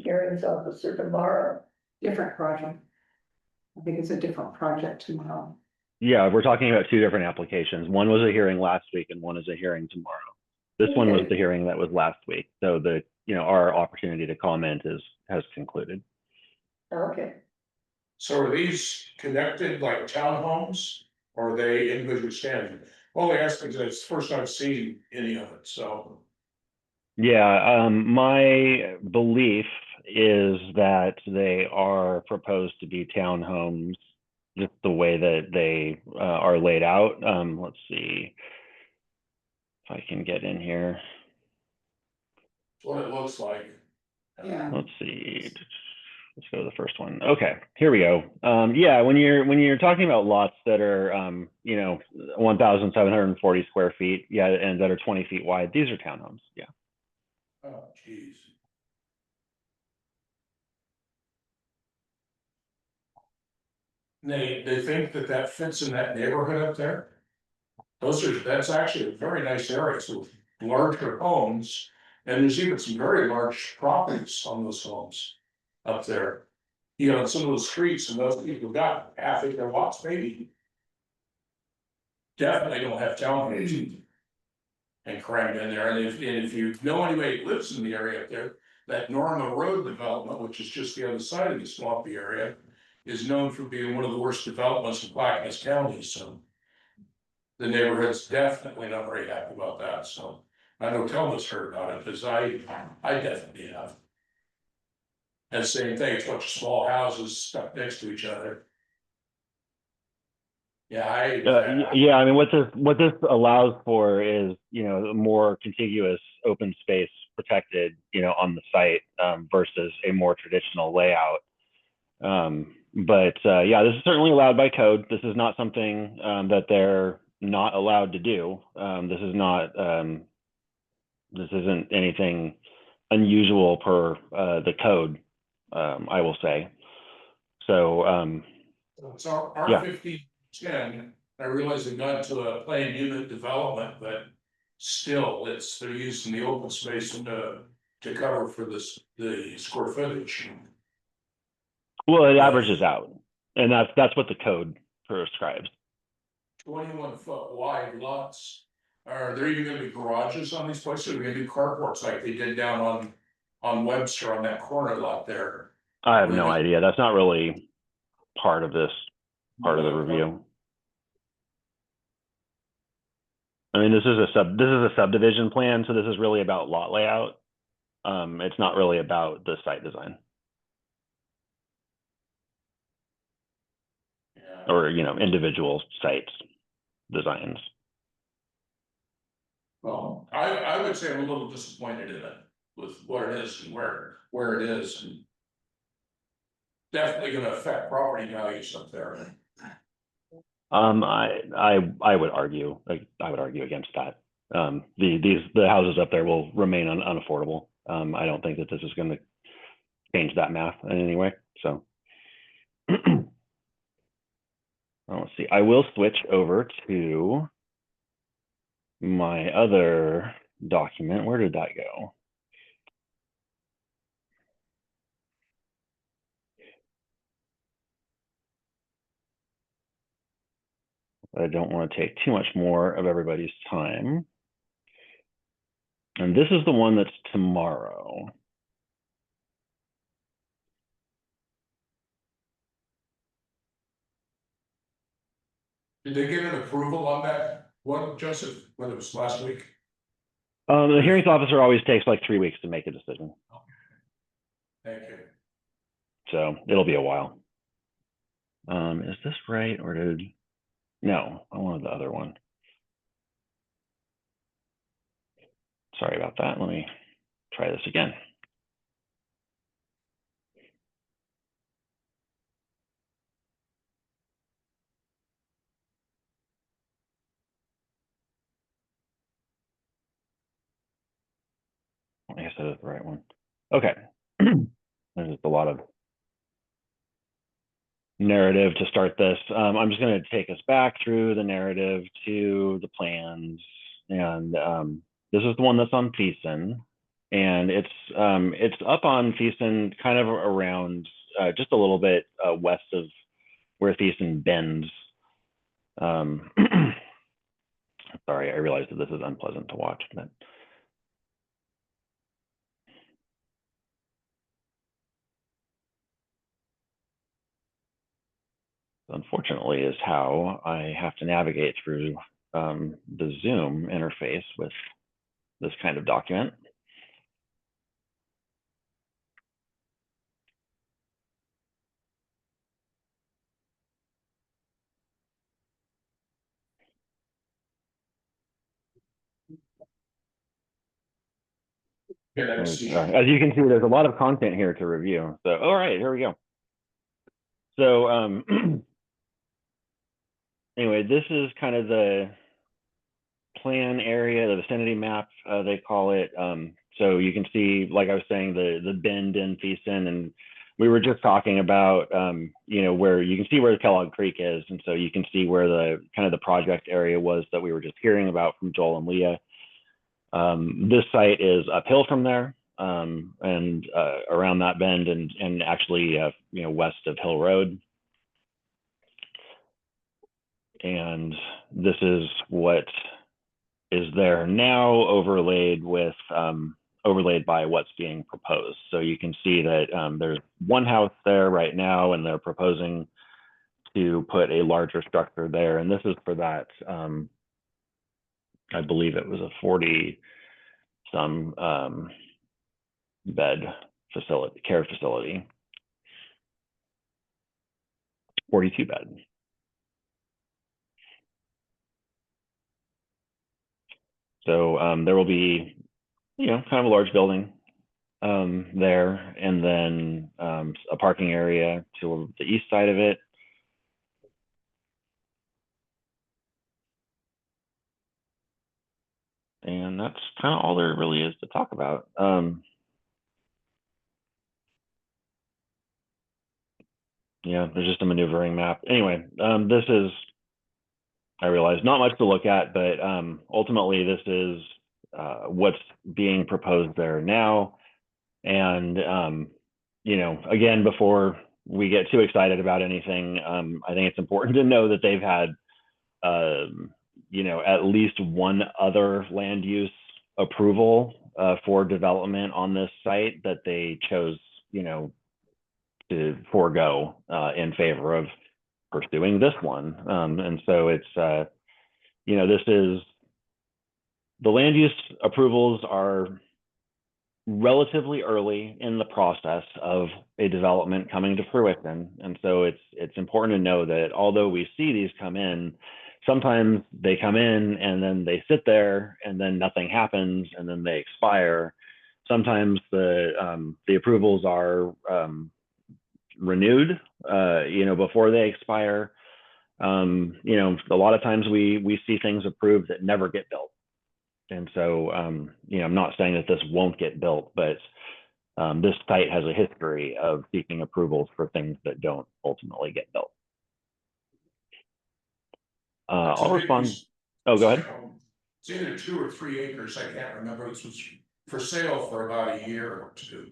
hearings officer tomorrow. Different project. I think it's a different project tomorrow. Yeah, we're talking about two different applications. One was a hearing last week and one is a hearing tomorrow. This one was Okay. the hearing that was last week. So our opportunity to comment has concluded. Okay. So are these connected like townhomes or are they individually standing? Only asking because it's the first I've seen any of it, so. Yeah, my belief is that they are proposed to be townhomes, just the way that they are laid out. Let's see if I can get in here. That's what it looks like. Yeah. Let's see. Let's go to the first one. Okay, here we go. Yeah, when you're talking about lots that are 1,740 square feet, yeah, and that are 20 feet wide, these are townhomes. Yeah. Oh, geez. They think that that fits in that neighborhood up there? That's actually a very nice area, so larger homes, and there's even some very large properties on those homes up there. You know, some of those streets and those people got half acre lots, maybe. Definitely don't have townhomes and crammed in there, and if you know anybody who lives in the area up there, that Norma Road development, which is just the other side of the swampy area, is known for being one of the worst developments in Clackamas County, so. The neighborhood's definitely not very happy about that, so I know Telma's heard about it, because I definitely have. And same thing, it's a bunch of small houses stuck next to each other. Yeah, Yeah, I mean, what this allows for is, more contiguous open space protected, on the site versus a more traditional layout. But yeah, this is certainly allowed by code. This is not something that they're not allowed to do. This isn't anything unusual per the code, I will say. So it's R yeah. 1510, I realize they got to a planned unit development, but still, they're using the open space to cover for the square footage. Well, it averages out, and that's what the code prescribes. 21-foot wide lots. Are there even gonna be garages on these places? Are we gonna do carports like they did down on Webster on that corner lot there? I have no idea. That's not really part of the review. I mean, this is a subdivision plan, so this is really about lot layout. It's not really about the site design. Or, individual sites designs. Well, I would say I'm a little disappointed in it with what it is and where it is. And definitely gonna affect property values up there. I would argue, against that. The houses up there will remain unaffordable. I don't think that this is going to change that math in any way. So let's see. I will switch over to my other document. Where did that go? I don't want to take too much more of everybody's time. And this is the one that's tomorrow. Did they get an approval on that one, Joseph, when it was last week? The hearings officer always takes like 3 weeks to make a decision. Thank you. So it'll be a while. Is this right, or no, I wanted the other one. Sorry about that. Let me try this again. I guess that is the right one. Okay. There's just a lot of narrative to start this. I'm just going to take us back through the narrative to the plans. And this is the one that's on Thiessen. And it's up on Thiessen, kind of around just a little bit west of where Thiessen bends. Sorry, I realize that this is unpleasant to watch, but unfortunately is how I have to navigate through the Zoom interface with this kind of document. As you can see, there's a lot of content here to review. So, all right, here we go. So, anyway, this is kind of the plan area, the vicinity map, they call it. So you can see, like I was saying, the bend in Thiessen, and we were just talking about, you know, where you can see where the Kellogg Creek is, and so you can see where the kind of the project area was that we were just hearing about from Joel and Leah. This site is uphill from there, and around that bend, and actually, you know, west of Hill Road. And this is what is there now, overlaid with overlaid by what's being proposed. So you can see that there's one house there right now, and they're proposing to put a larger structure there. And this is for that, I believe it was a 40-some bed facility, care facility, 42 bed. So there will be, you know, kind of a large building there, and then a parking area to the east side of it. And that's kind of all there really is to talk about. Yeah, there's just a maneuvering map. Anyway, this is, I realize, not much to look at, but ultimately this is what's being proposed there now. And, you know, again, before we get too excited about anything, I think it's important to know that they've had, you know, at least one other land use approval for development on this site that they chose, you know, to forego in favor of pursuing this one. And so it's, you know, this is, the land use approvals are relatively early in the process of a development coming to fruition. And so it's important to know that although we see these come in, sometimes they come in and then they sit there and then nothing happens and then they expire. Sometimes the approvals are renewed, you know, before they expire. You know, a lot of times we see things approved that never get built. And so, you know, I'm not saying that this won't get built, but this site has a history of seeking approvals for things that don't ultimately get built. I'll respond. Oh, go ahead. It's either 2 or 3 acres. I can't remember. This was for sale for about a year or two.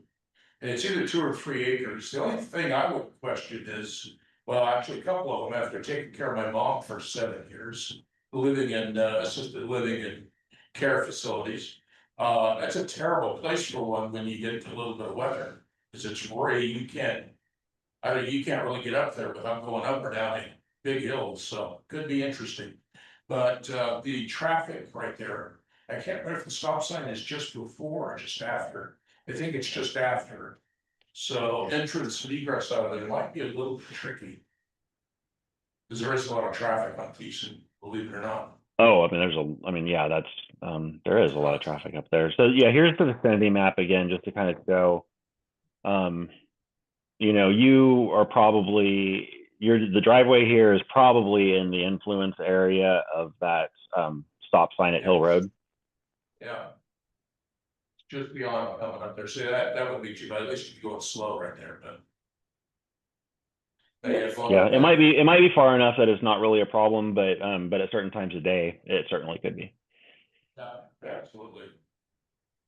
And it's either 2 or 3 acres. The only thing I would question is, well, actually a couple of them, after taking care of my mom for 7 years, living in assisted living and care facilities. That's a terrible place for one when you get a little bit of weather, because it's gray. You can't really get up there without going up or down big hills, so could be interesting. But the traffic right there, I can't remember if the stop sign is just before or just after. I think it's just after. So entrance and egress out of there might be a little bit tricky. Because there is a lot of traffic on Thiessen, believe it or not. Oh, I mean, yeah, that's, there is a lot of traffic up there. So yeah, here's the vicinity map again, just to kind of show, you know, you are probably, the driveway here is probably in the influence area of that stop sign at Hill Road. Yeah. Just beyond coming up there, so that would be too bad, at least if you go slow right there, but. Yeah, it might be far enough that it's not really a problem, but at certain times of day, it certainly could be. Yeah, absolutely.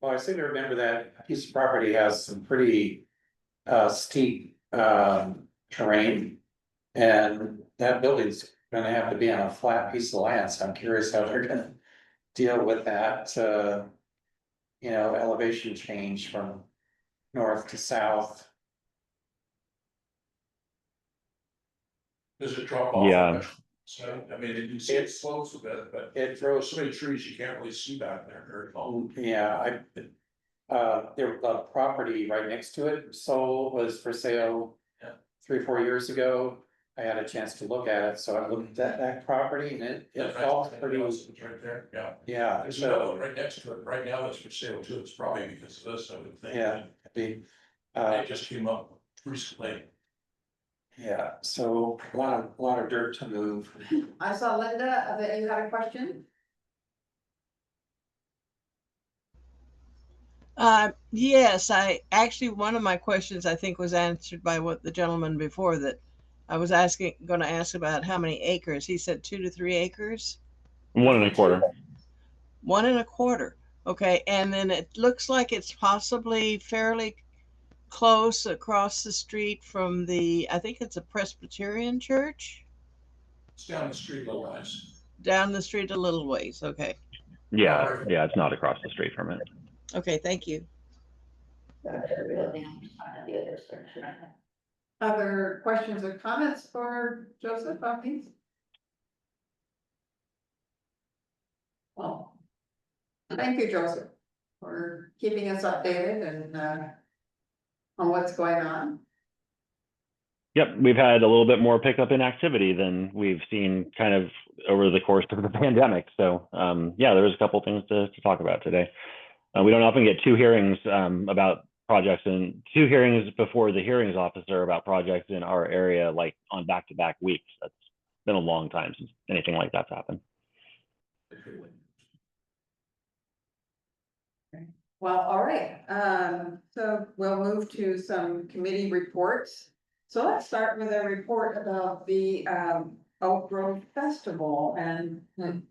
Well, I seem to remember that piece of property has some pretty steep terrain. And that building's gonna have to be on a flat piece of land, so I'm curious how they're gonna deal with that, elevation change from north to south. Does it drop off? Yeah. So, I mean, you can see it slopes a bit, but It there's so many trees you can't really see back there very well. Yeah, there, the property right next to it, was for sale. Yeah. 3 or 4 years ago, I had a chance to look at it, so I looked at that property and it falls pretty. It's right there, yeah. Yeah, There's another one right next to it, right now that's for sale too, it's probably because of this, I would think. yeah, It just came up recently. yeah, so a lot of dirt to move. I saw Linda, that you had a question. Yes, one of my questions I think was answered by what the gentleman before, that I was going to ask about how many acres. He said 2 to 3 acres. 1.25. 1.25. Okay, and then it looks like it's possibly fairly close across the street from I think it's a Presbyterian church. It's down the street a little ways. Down the street a little ways, okay. Yeah, it's not across the street from it. Okay, thank you. Other questions or comments for Joseph on these? Well, thank you, Joseph, for keeping us updated and on what's going on. Yep, we've had a little bit more pickup in activity than we've seen kind of over the course of the pandemic. So yeah, there was a couple things to talk about today. We don't often get 2 hearings about projects, and 2 hearings before the hearings officer about projects in our area, like on back-to-back weeks. That's been a long time since anything like that's happened. Well, all right, so we'll move to some committee reports. So let's start with a report about the Oak Grove Festival, and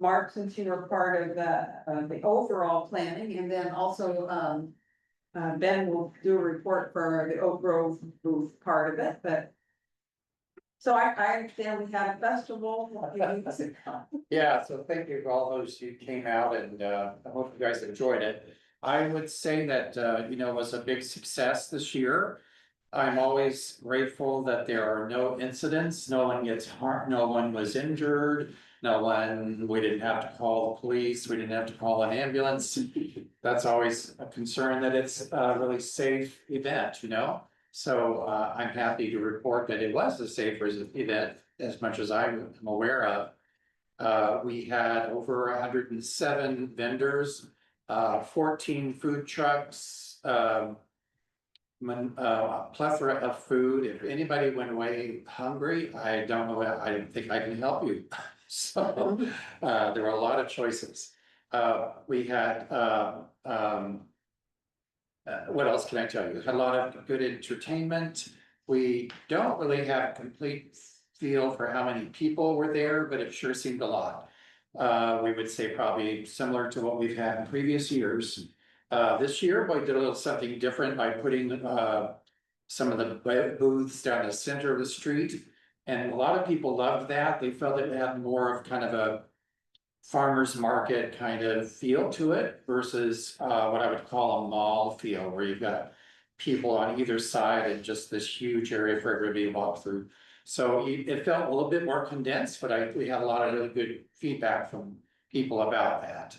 Mark, since you were part of the overall planning, and then also Ben will do a report for the Oak Grove booth part of it, but. So I understand we had a festival. Yeah, so thank you for all those who came out, and I hope you guys enjoyed it. I would say that, it was a big success this year. I'm always grateful that there are no incidents, no one gets harmed, no one was injured, we didn't have to call the police, we didn't have to call an ambulance. That's always a concern, that it's a really safe event, So I'm happy to report that it was a safe event, as much as I'm aware of. We had over 107 vendors, 14 food trucks, plethora of food. If anybody went away hungry, I don't know, I don't think I can help you. So there were a lot of choices. We had what else can I tell you? Had a lot of good entertainment. We don't really have a complete feel for how many people were there, but it sure seemed a lot. We would say probably similar to what we've had in previous years. This year, we did a little something different by putting some of the booths down the center of the street. And a lot of people loved that. They felt it had more of kind of a farmer's market kind of feel to it versus what I would call a mall feel, where you've got people on either side and just this huge area for everybody to walk through. So it felt a little bit more condensed, but we had a lot of really good feedback from people about that.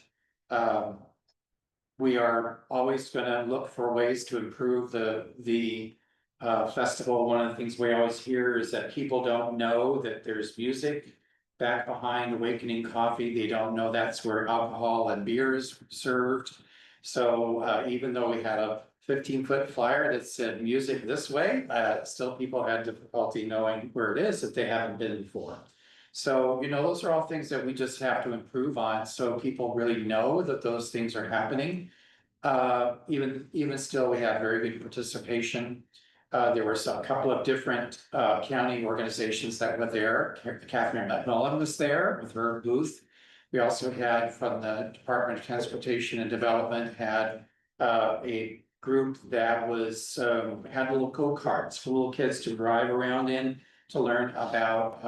We are always gonna look for ways to improve the festival. One of the things we always hear is that people don't know that there's music back behind Awakening Coffee. They don't know that's where alcohol and beer is served. So even though we had a 15-foot flyer that said music this way, still people had difficulty knowing where it is if they haven't been before. So, those are all things that we just have to improve on, so people really know that those things are happening. Even still, we have very good participation. There were a couple of different county organizations that were there. Catherine McMullen was there with her booth. We also had from the Department of Transportation and Development had a group that was had little go-karts for little kids to drive around in. to learn about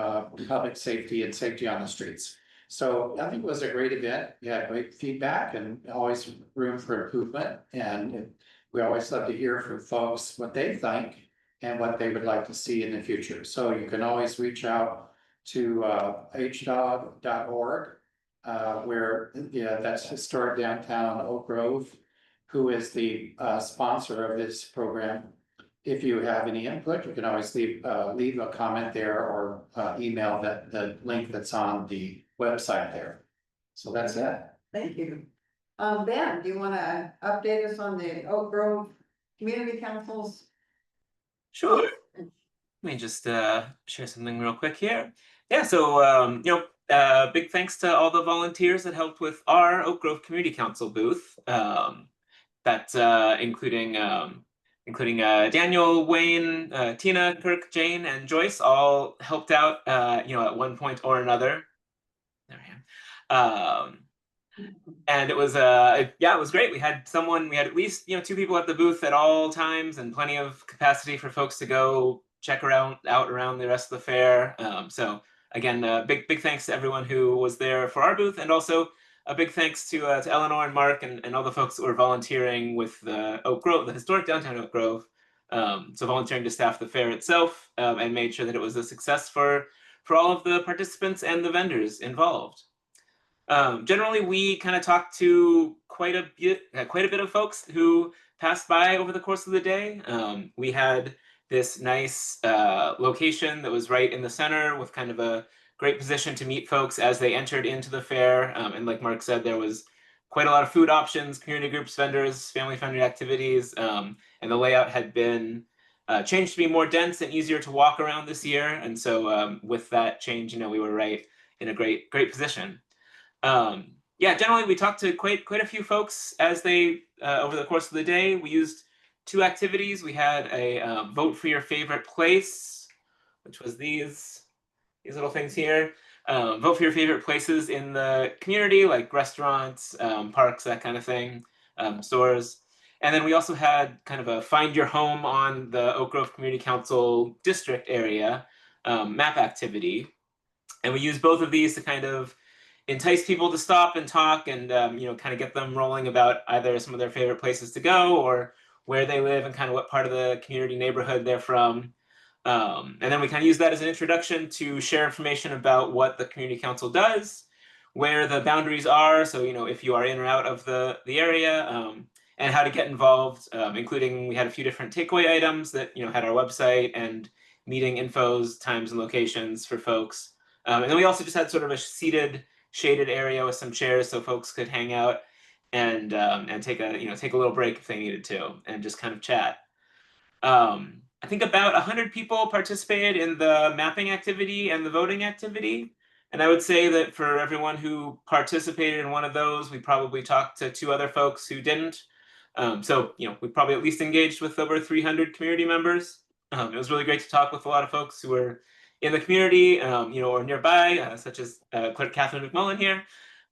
public safety and safety on the streets. So I think it was a great event. We had great feedback and always room for improvement. And we always love to hear from folks what they think and what they would like to see in the future. So you can always reach out to hdog.org, where that's Historic Downtown Oak Grove, who is the sponsor of this program. If you have any input, you can always leave a comment there or email the link that's on the website there. So that's it. Thank you. Ben, do you want to update us on the Oak Grove Community Council's? Sure. Let me just share something real quick here. Yeah, so big thanks to all the volunteers that helped with our Oak Grove Community Council booth. That's including Daniel, Wayne, Tina, Kirk, Jane, and Joyce all helped out at one point or another. There we are. And it was it was great. We had at least 2 people at the booth at all times, and plenty of capacity for folks to go check out around the rest of the fair. So again, big thanks to everyone who was there for our booth, and also a big thanks to Eleanor and Mark and all the folks that were volunteering with Oak Grove, the historic downtown Oak Grove. So volunteering to staff the fair itself, and made sure that it was a success for all of the participants and the vendors involved. Generally, we kind of talked to quite a bit of folks who passed by over the course of the day. We had this nice location that was right in the center with kind of a great position to meet folks as they entered into the fair. And like Mark said, there was quite a lot of food options, community groups, vendors, family-friendly activities, and the layout had been changed to be more dense and easier to walk around this year. And so with that change, we were right in a great position. Generally we talked to quite a few folks as they over the course of the day. We used 2 activities. We had a vote for your favorite place, which was these little things here. Vote for your favorite places in the community, like restaurants, parks, that kind of thing, stores. And then we also had kind of a find your home on the Oak Grove Community Council district area map activity. And we used both of these to kind of entice people to stop and talk and kind of get them rolling about either some of their favorite places to go or where they live and kind of what part of the community neighborhood they're from. And then we kind of use that as an introduction to share information about what the community council does, where the boundaries are, so if you are in or out of the area, and how to get involved, including we had a few different takeaway items that had our website and meeting infos, times and locations for folks. And then we also just had sort of a seated, shaded area with some chairs so folks could hang out and take a little break if they needed to and just kind of chat. I think about 100 people participated in the mapping activity and the voting activity. And I would say that for everyone who participated in one of those, we probably talked to 2 other folks who didn't. So we probably at least engaged with over 300 community members. It was really great to talk with a lot of folks who were in the community, or nearby, such as Clerk Catherine McMullen here,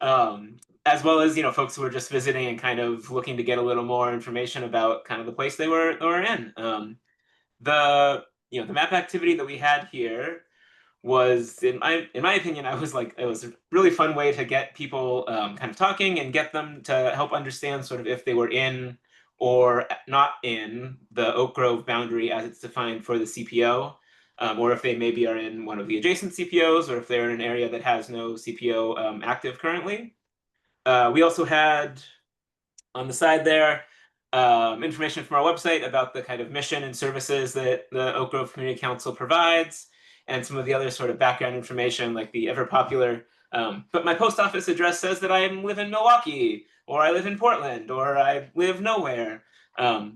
as well as folks who were just visiting and kind of looking to get a little more information about kind of the place they were in. The map activity that we had here was, in my opinion, it was a really fun way to get people kind of talking and get them to help understand sort of if they were in or not in the Oak Grove boundary as it's defined for the CPO. Or if they maybe are in one of the adjacent CPOs, or if they're in an area that has no CPO active currently. We also had on the side there information from our website about the kind of mission and services that the Oak Grove Community Council provides, and some of the other sort of background information like the ever popular, but my post office address says that I live in Milwaukee, or I live in Portland, or I live nowhere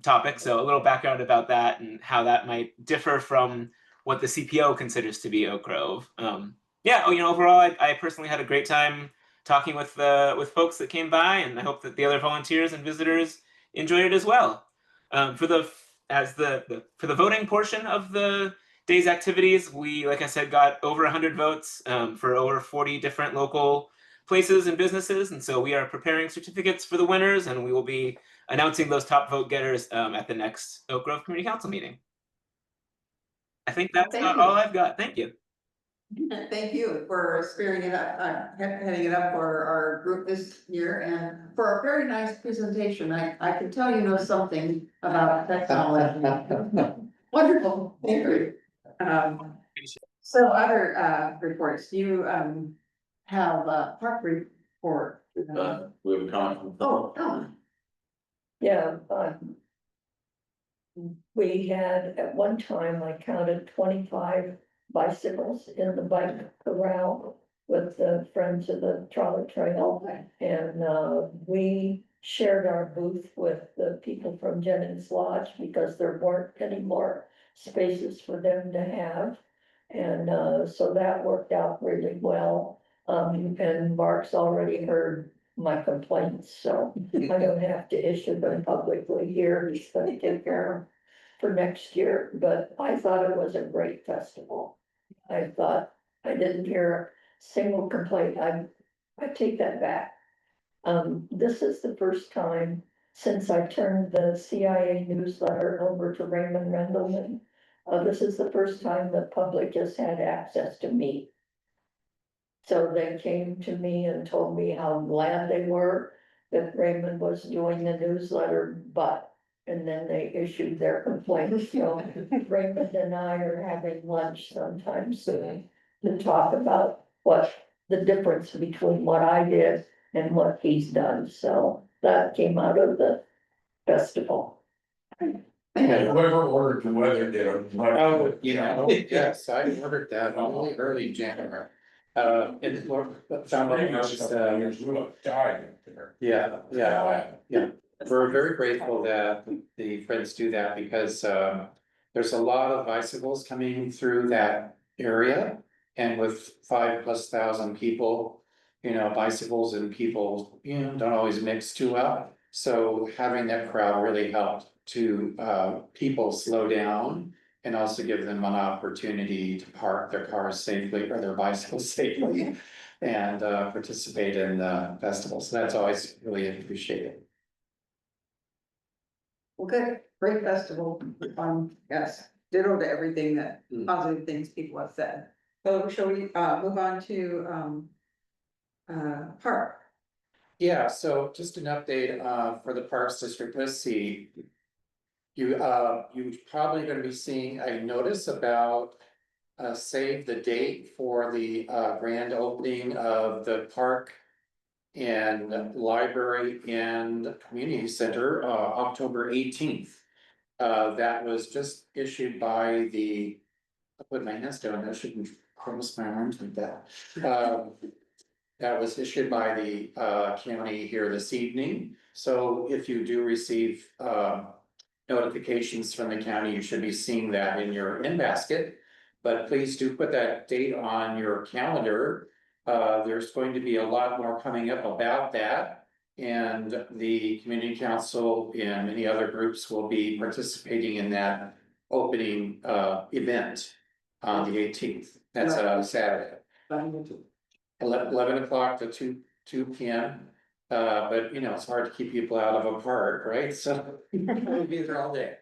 topic. So a little background about that and how that might differ from what the CPO considers to be Oak Grove. Overall, I personally had a great time talking with folks that came by, and I hope that the other volunteers and visitors enjoyed it as well. For the voting portion of the day's activities, we, like I said, got over 100 votes for over 40 different local places and businesses, and so we are preparing certificates for the winners, and we will be announcing those top vote getters at the next Oak Grove Community Council meeting. I think that's Thank about you. all I've got. Thank you. Thank you for spearing it up, heading it up for our group this year and for a very nice presentation. I can tell you know something about technology. Wonderful, thank you. So other reports, you have a park report. We have a comment from. Oh, Ellen. Yeah, we had, at one time, I counted 25 bicycles in the bike corral with the Friends of the Trolley Trail. And, we shared our booth with the people from Jennings Lodge because there weren't any more spaces for them to have. And, so that worked out really well. And Mark's already heard my complaints, so I don't have to issue them publicly here. He's gonna take care of them for next year, but I thought it was a great festival. I thought, I didn't hear a single complaint. I take that back. This is the first time since I turned the CIA newsletter over to Raymond Rendelman. This is the first time the public has had access to me. So they came to me and told me how glad they were that Raymond was doing the newsletter, and then they issued their complaints. So Raymond and I are having lunch sometime soon to talk about what the difference between what I did and what he's done. So that came out of the festival. Whoever ordered the weather did. Oh, yes, I ordered that only early January. It's more, found out just, yeah. We're very grateful that the Friends do that because, there's a lot of bicycles coming through that area. And with 5,000+ people, bicycles and people, don't always mix too well. So having that crowd really helped to, people slow down and also give them an opportunity to park their cars safely or their bicycles safely and participate in the festival. So that's always really appreciated. Well, good, great festival, yes, ditto to everything that, positive things people have said. So shall we move on to park? Yeah, so just an update for the Parks District. Let's see. You're probably gonna be seeing a notice about save the date for the grand opening of the park and library and community center, October 18th. That was just issued by the, I put my hands down, I shouldn't cross my arms like that. That was issued by the county here this evening. So if you do receive notifications from the county, you should be seeing that in your in-basket. But please do put that date on your calendar. There's going to be a lot more coming up about that. And the community council and many other groups will be participating in that opening event on the 18th. That's Saturday. 11 o'clock to 2 p.m. But it's hard to keep people out of a park, right? So we'll be there all day.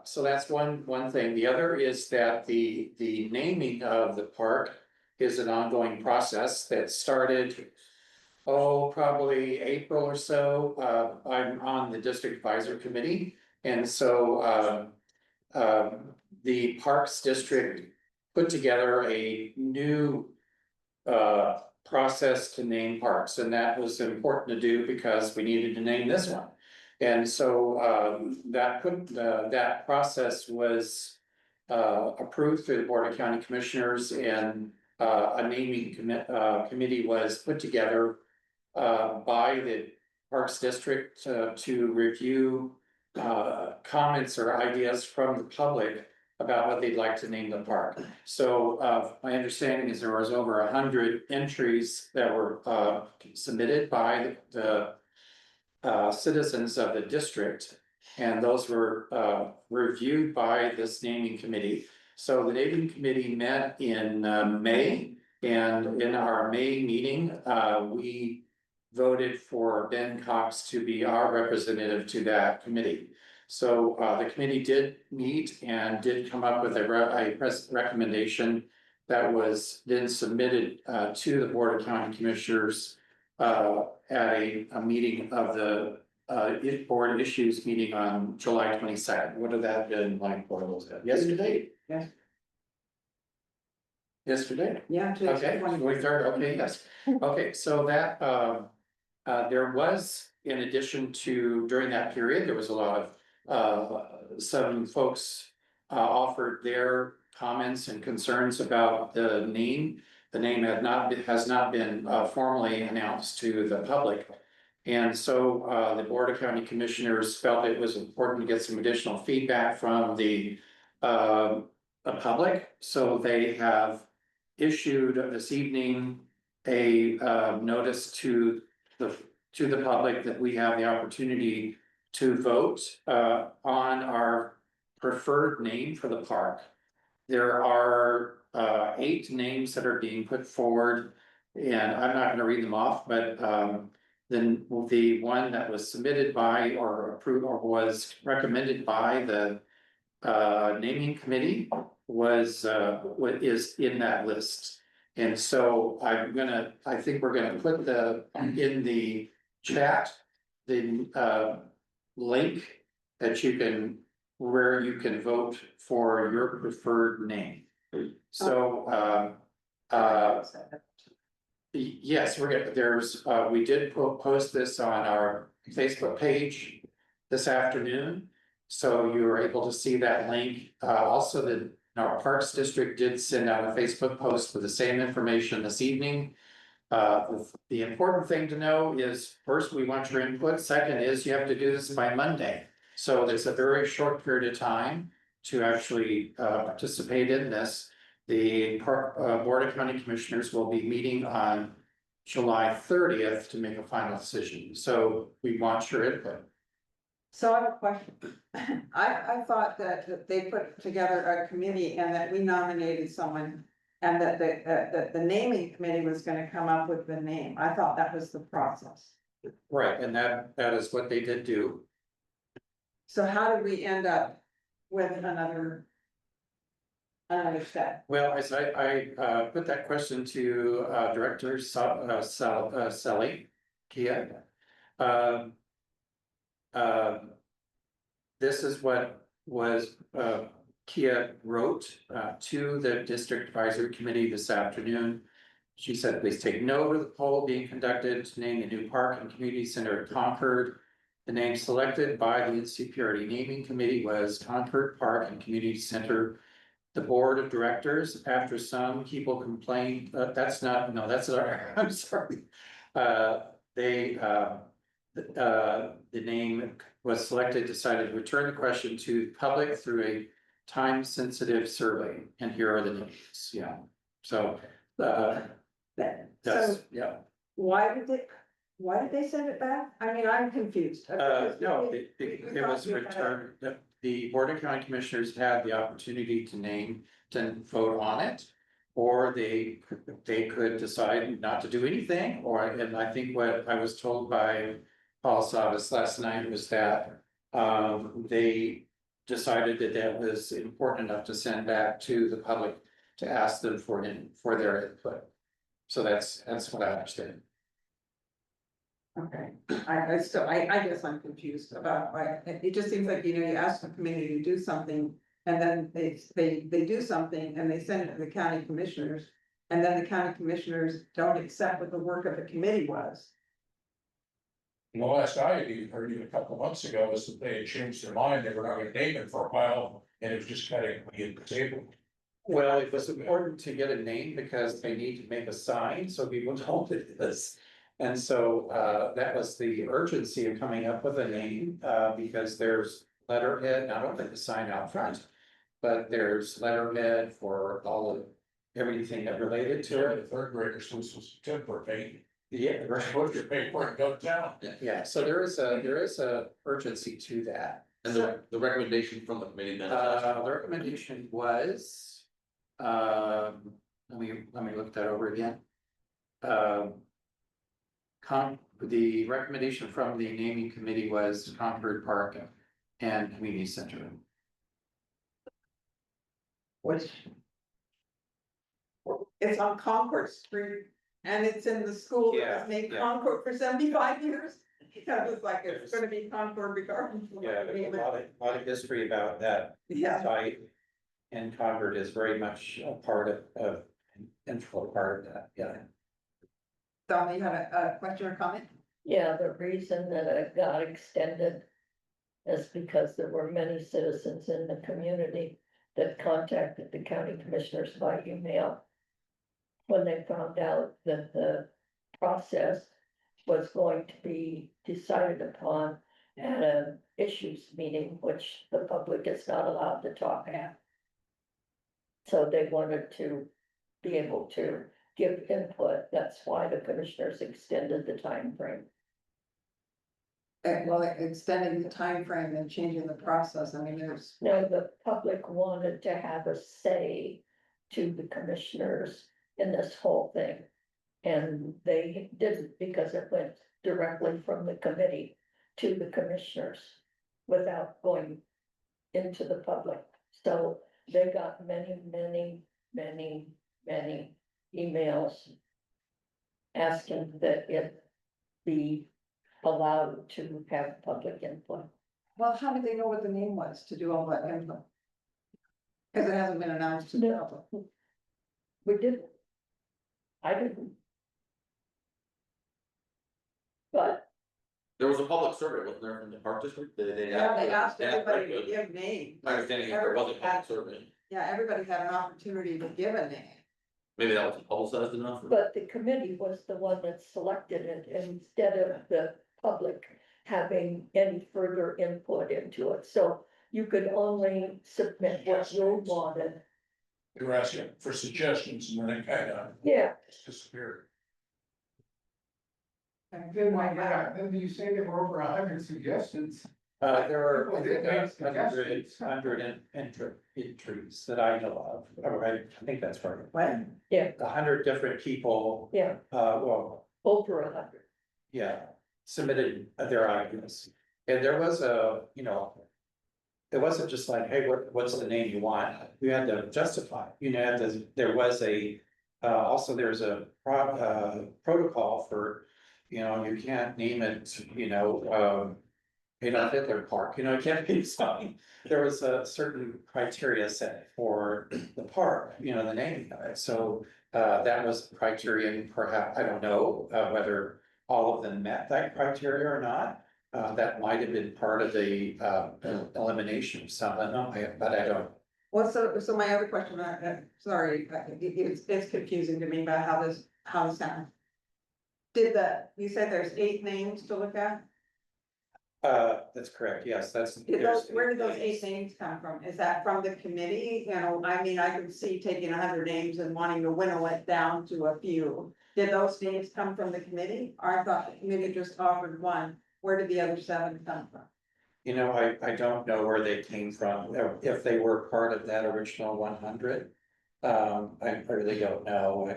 So that's one thing. The other is that the naming of the park is an ongoing process that started, probably April or so. I'm on the district advisor committee, and so the Parks District put together a new process to name parks, and that was important to do because we needed to name this one. And so that process was approved through the Board of County Commissioners, and a naming committee was put together by the Parks District to review comments or ideas from the public about what they'd like to name the park. So my understanding is there was over 100 entries that were submitted by the citizens of the district, and those were reviewed by this naming committee. So the naming committee met in May, and in our May meeting, we voted for Ben Cox to be our representative to that committee. So the committee did meet and did come up with a recommendation that was then submitted to the Board of County Commissioners at a meeting of the board issues meeting on July 22nd. What did that have been like? What was that? Yesterday? Yeah. Yesterday? Yeah. Okay, 23rd, okay, yes. Okay, so that there was, in addition to, during that period, there was a lot of some folks offered their comments and concerns about the name. The name has not been formally announced to the public. And so the Board of County Commissioners felt it was important to get some additional feedback from the public. So they have issued this evening a notice to the public that we have the opportunity to vote on our preferred name for the park. There are 8 names that are being put forward, and I'm not gonna read them off, but then the one that was submitted by or approved or was recommended by the naming committee was what is in that list. And so I think we're gonna put in the chat, the link that where you can vote for your preferred name. So yes, we did post this on our Facebook page this afternoon. So you were able to see that link. Also, our Parks District did send out a Facebook post with the same information this evening. The important thing to know is, first, we want your input. Second is you have to do this by Monday. So there's a very short period of time to actually participate in this. The Board of County Commissioners will be meeting on July 30th to make a final decision. So we want your input. So I have a question. I thought that they put together a committee and that we nominated someone. And that the naming committee was gonna come up with the name. I thought that was the process. Right, and that is what they did do. So how did we end up with another step? Well, as I put that question to Director Sally Kia. This is what was Kia wrote to the District Advisory Committee this afternoon. She said, please take note of the poll being conducted to name the new park and community center at Concord. The name selected by the NCPRD Naming Committee was Concord Park and Community Center. The Board of Directors, after some people complained, that's our, I'm sorry. The name was selected, decided to return the question to the public through a time-sensitive survey, and here are the names, yeah. So, yeah. Why did they send it back? I mean, I'm confused. No, it was returned, the Board of County Commissioners had the opportunity to vote on it. Or they could decide not to do anything, and I think what I was told by Paul Savas last night was that they decided that was important enough to send back to the public to ask them for their input. So that's what I understand. Okay, I guess I'm confused about why, it just seems like, you ask the committee to do something. And then they do something and they send it to the county commissioners. And then the county commissioners don't accept what the work of the committee was. The last I had heard a couple of months ago was that they had changed their mind, they were not gonna name it for a while, and it was just kind of getting disabled. Well, it was important to get a name because they need to make a sign, so people know what it is. And so that was the urgency of coming up with a name, because there's letterhead, not only the sign out front, but there's letterhead for all of everything that related to it. The third graders was temper paint. Yeah, We're supposed to pay for it, go to town. yeah, so there is a urgency to that. And the recommendation from the committee then? The recommendation was, let me look that over again. The recommendation from the naming committee was Concord Park and community center. Which. It's on Concord Street and it's in the school that Yeah, has made yeah. Concord for 75 years. That was like, it's gonna be Concord regardless. of Yeah, what we there's name a it. lot of history about that Yeah, site. And Concord is very much a part of, integral part of that, yeah. Donna, you had a question or comment? Yeah, the reason that it got extended is because there were many citizens in the community that contacted the county commissioners by email when they found out that the process was going to be decided upon at an issues meeting, which the public is not allowed to talk at. So they wanted to be able to give input. That's why the commissioners extended the time frame. Well, extending the time frame and changing the process, I mean, there's. No, the public wanted to have a say to the commissioners in this whole thing. And they didn't because it went directly from the committee to the commissioners without going into the public. So they got many emails asking that it be allowed to have public input. Well, how did they know what the name was to do all that info? Cause it hasn't been announced to the public. We didn't. I didn't. But There was a public survey, wasn't there, from the park district? Yeah, they asked everybody to record. give names. My understanding is there was a public survey. Yeah, everybody had an opportunity to give a name. Maybe that wasn't publicized enough. But the committee was the one that selected it instead of the public having any further input into it. So you could only submit what you wanted. They were asking for suggestions and then it kind of Yeah, disappeared. And then like that, then you say there were over 100 suggestions. There were, I People think, did make 100 entries that I know of, I think that's right. When? 100 different people, yeah, well, over 100. yeah, submitted their ideas. And there was a, it wasn't just like, hey, what's the name you want? You had to justify, there was a, also there's a protocol for, you can't name it, Adolf Hitler Park, it can't be something. There was a certain criteria set for the park, the naming of it. So that was criterion, perhaps, I don't know whether all of them met that criteria or not. That might have been part of the elimination of some of them, but I don't. Well, so my other question, sorry, it's confusing to me about how this happened. You said there's 8 names to look at? That's correct, yes, Where did those 8 names come from? Is that from the committee? I mean, I could see taking 100 names and wanting to winnow it down to a few. Did those names come from the committee? Or I thought the committee just offered one. Where did the other 7 come from? I don't know where they came from, if they were part of that original 100. I really don't know.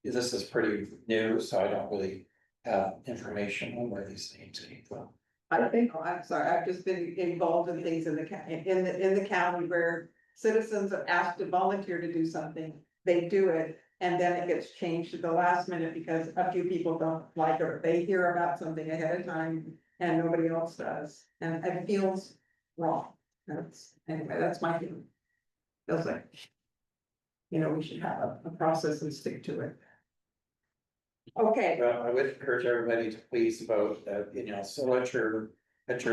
This is pretty new, so I don't really have information on where these names came from. I think, I'm sorry, I've just been involved in things in the county where citizens are asked to volunteer to do something, they do it, and then it gets changed at the last minute because a few people don't like it, or they hear about something ahead of time and nobody else does, and it feels wrong. Anyway, that's my feeling. Feels like, we should have a process and stick to it. Okay. Well, I would encourage everybody to please vote, so let your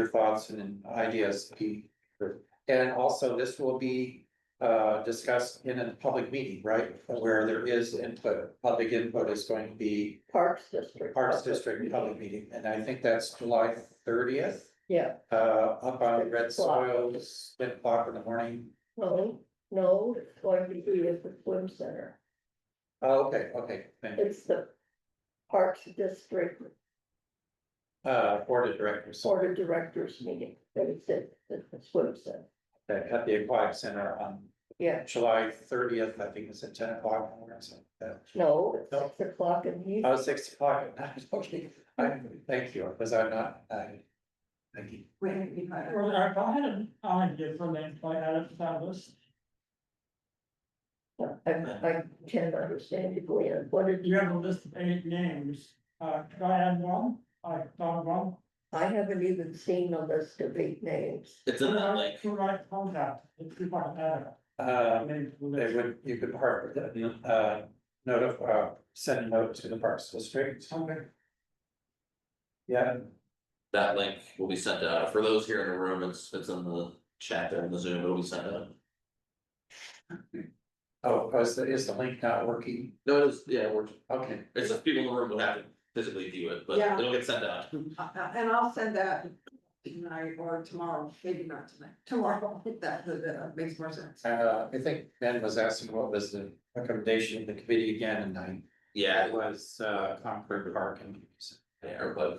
thoughts and ideas be heard. And also this will be discussed in a public meeting, right? Where there is input, public input is going to be Parks District public meeting, and I think that's July 30th. Yeah. Up on Red Soils, 10 o'clock in the morning. No, it's going to be at the swim center. Oh, okay, thank you. It's the Parks District Board of Directors meeting, that is at the swim center. at the Aquatic Center on Yeah, July 30th, I think it's at 10 o'clock or something like that. no, it's 6 o'clock in the evening. Oh, 6 o'clock at night, okay, thank you, because I'm not, Thank you. Well, if I had an idea for names, I add it to that list. I can't understand you, Glenn. What did You have a list of 8 names. Could I add one? I thought of one. I haven't even seen a list of 8 names. It's in that link. Who I contact, if you want to add it. They would, you could send a note to the Parks District. Okay. Yeah, That link will be sent out. For those here in the room, it's in the chat there in the Zoom, it'll be sent out. oh, is the link not working? No, it is, yeah, it works. Okay. It's just people in the room would have to physically view it, but Yeah. it'll get sent out. And I'll send that tonight or tomorrow, maybe not tonight, tomorrow, that makes more sense. I think Ben was asking what was the recommendation of the committee again, and Yeah, it was Concord Park and. yeah, but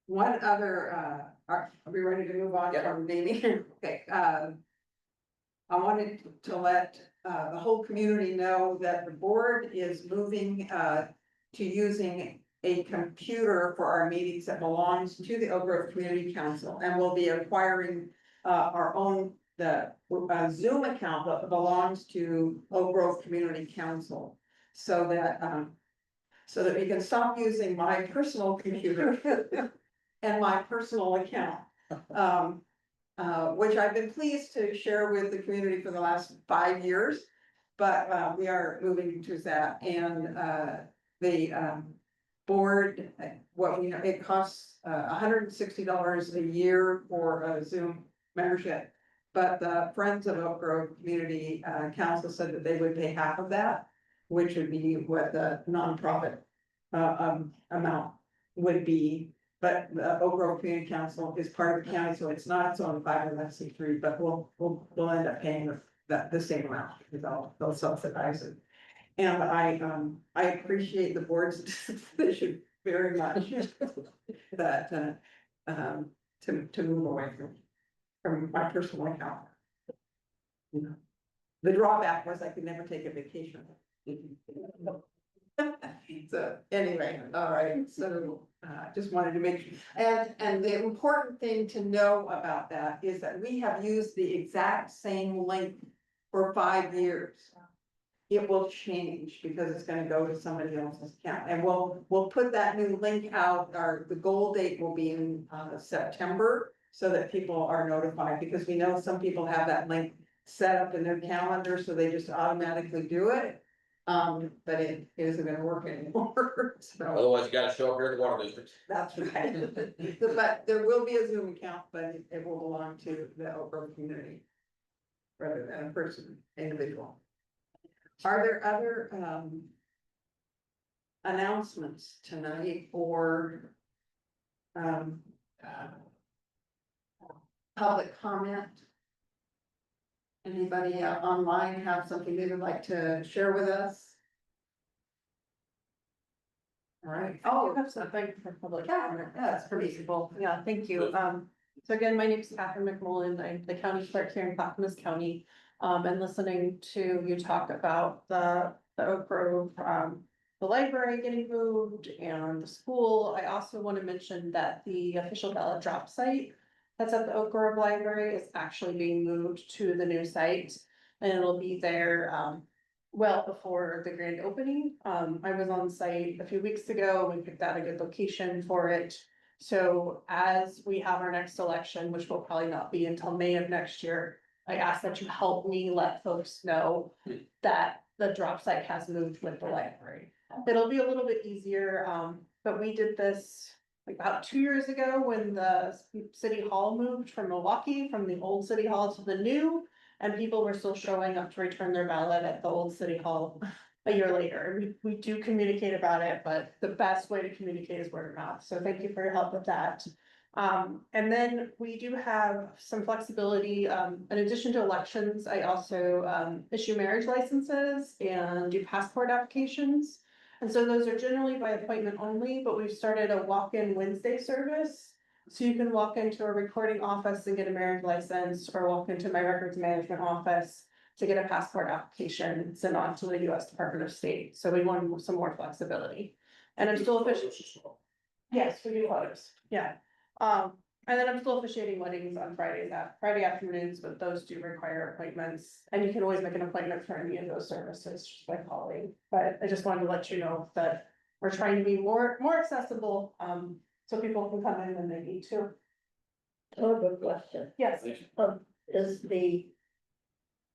One other, are we ready to move on from naming? Okay, I wanted to let, the whole community know that the board is moving, to using a computer for our meetings that belongs to the Oak Grove Community Council, and we'll be acquiring, our own, the Zoom account that belongs to Oak Grove Community Council. So that we can stop using my personal computer and my personal account. Which I've been pleased to share with the community for the last 5 years. But we are moving to that, and the board, what we know, it costs $160 a year for a Zoom membership. But the Friends of Oak Grove Community Council said that they would pay half of that, which would be what the nonprofit amount would be. But the Oak Grove Community Council is part of the county, so it's not its own 501c3, but we'll end up paying the same amount, because they'll subsidize it. And I appreciate the board's decision very much that to move away from my personal account. You know, the drawback was I could never take a vacation. So anyway, all right, so just wanted to make sure, and the important thing to know about that is that we have used the exact same link for 5 years. It will change because it's gonna go to somebody else's account, and we'll put that new link out, the goal date will be in September, so that people are notified, because we know some people have that link set up in their calendar, so they just automatically do it. But it isn't gonna work anymore, so otherwise you gotta show up here at the water district. that's right. But there will be a Zoom account, but it will belong to the Oak Grove community rather than a person, individual. Are there other announcements tonight or public comment? Anybody online have something they would like to share with us? All right. Oh, I have something for public comment. That's pretty simple. Yeah, thank you. So again, my name is Catherine McMullen. I'm the county clerk here in Clackamas County. And listening to you talk about the Oak Grove, the library getting moved and the school. I also want to mention that the official ballot drop site that's at the Oak Grove Library is actually being moved to the new site. And it'll be there, well before the grand opening. I was on site a few weeks ago. We picked out a good location for it. So as we have our next election, which will probably not be until May of next year, I ask that you help me let folks know that the drop site has moved with the library. It'll be a little bit easier, but we did this like about 2 years ago when the city hall moved from Milwaukee, from the old city hall to the new. And people were still showing up to return their ballot at the old city hall a year later. We do communicate about it, but the best way to communicate is word of mouth. So thank you for your help with that. And then we do have some flexibility. In addition to elections, I also issue marriage licenses and do passport applications. And so those are generally by appointment only, but we've started a walk-in Wednesday service. So you can walk into a recording office and get a marriage license, or walk into my records management office to get a passport application sent on to the US Department of State. So we want some more flexibility. And I'm still official. Yes, we do photos, yeah. And then I'm still officiating weddings on Friday afternoons, but those do require appointments. And you can always make an appointment for any of those services just by calling. But I just wanted to let you know that we're trying to be more accessible, so people can come in when they need to. Oh, good question. Yes. Is the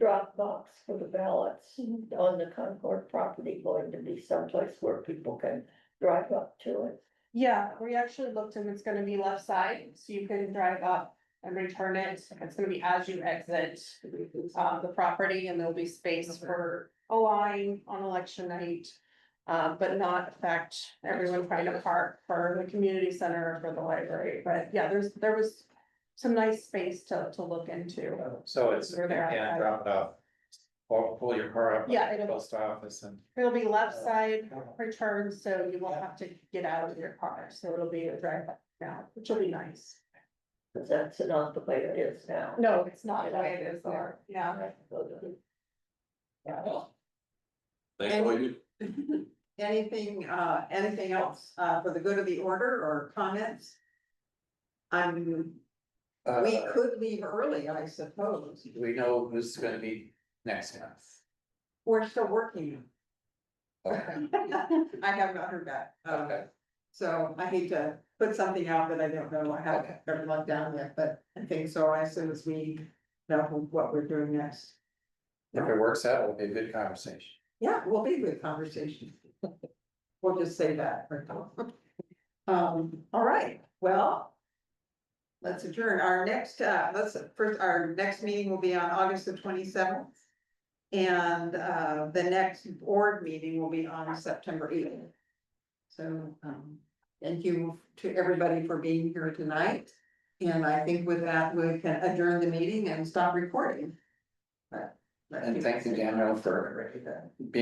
drop box for the ballots on the Concord property going to be someplace where people can drive up to it? Yeah, we actually looked and it's gonna be left side, so you can drive up and return it. It's gonna be as you exit the property, and there'll be space for a line on election night. But not affect everyone trying to park for the community center or for the library. But yeah, there was some nice space to look into. So it's, you We're there can outside. drop it off, or pull your car up. Yeah, at the it'll- Post office and. It'll be left side return, so you won't have to get out of your car, so it'll be a drive up now, which will be nice. Cause that's not the way it is now. No, it's not the way it is there, yeah. Thanks for all you do. Anything else, for the good of the order or comments? We could leave early, I suppose. Do we know who's gonna be next month? We're still working. Okay. I have not heard that. Okay. So I hate to put something out that I don't know. I haven't Okay. ever looked down yet, but I think so as soon as we know what we're doing next. If it works out, it'll be a good conversation. Yeah, it will be a good conversation. We'll just say that for now. All right, well. Let's adjourn. Our next, our next meeting will be on August the 27th. And the next board meeting will be on September 8th. So thank you to everybody for being here tonight. And I think with that, we can adjourn the meeting and stop recording. And thank you, Daniel, for being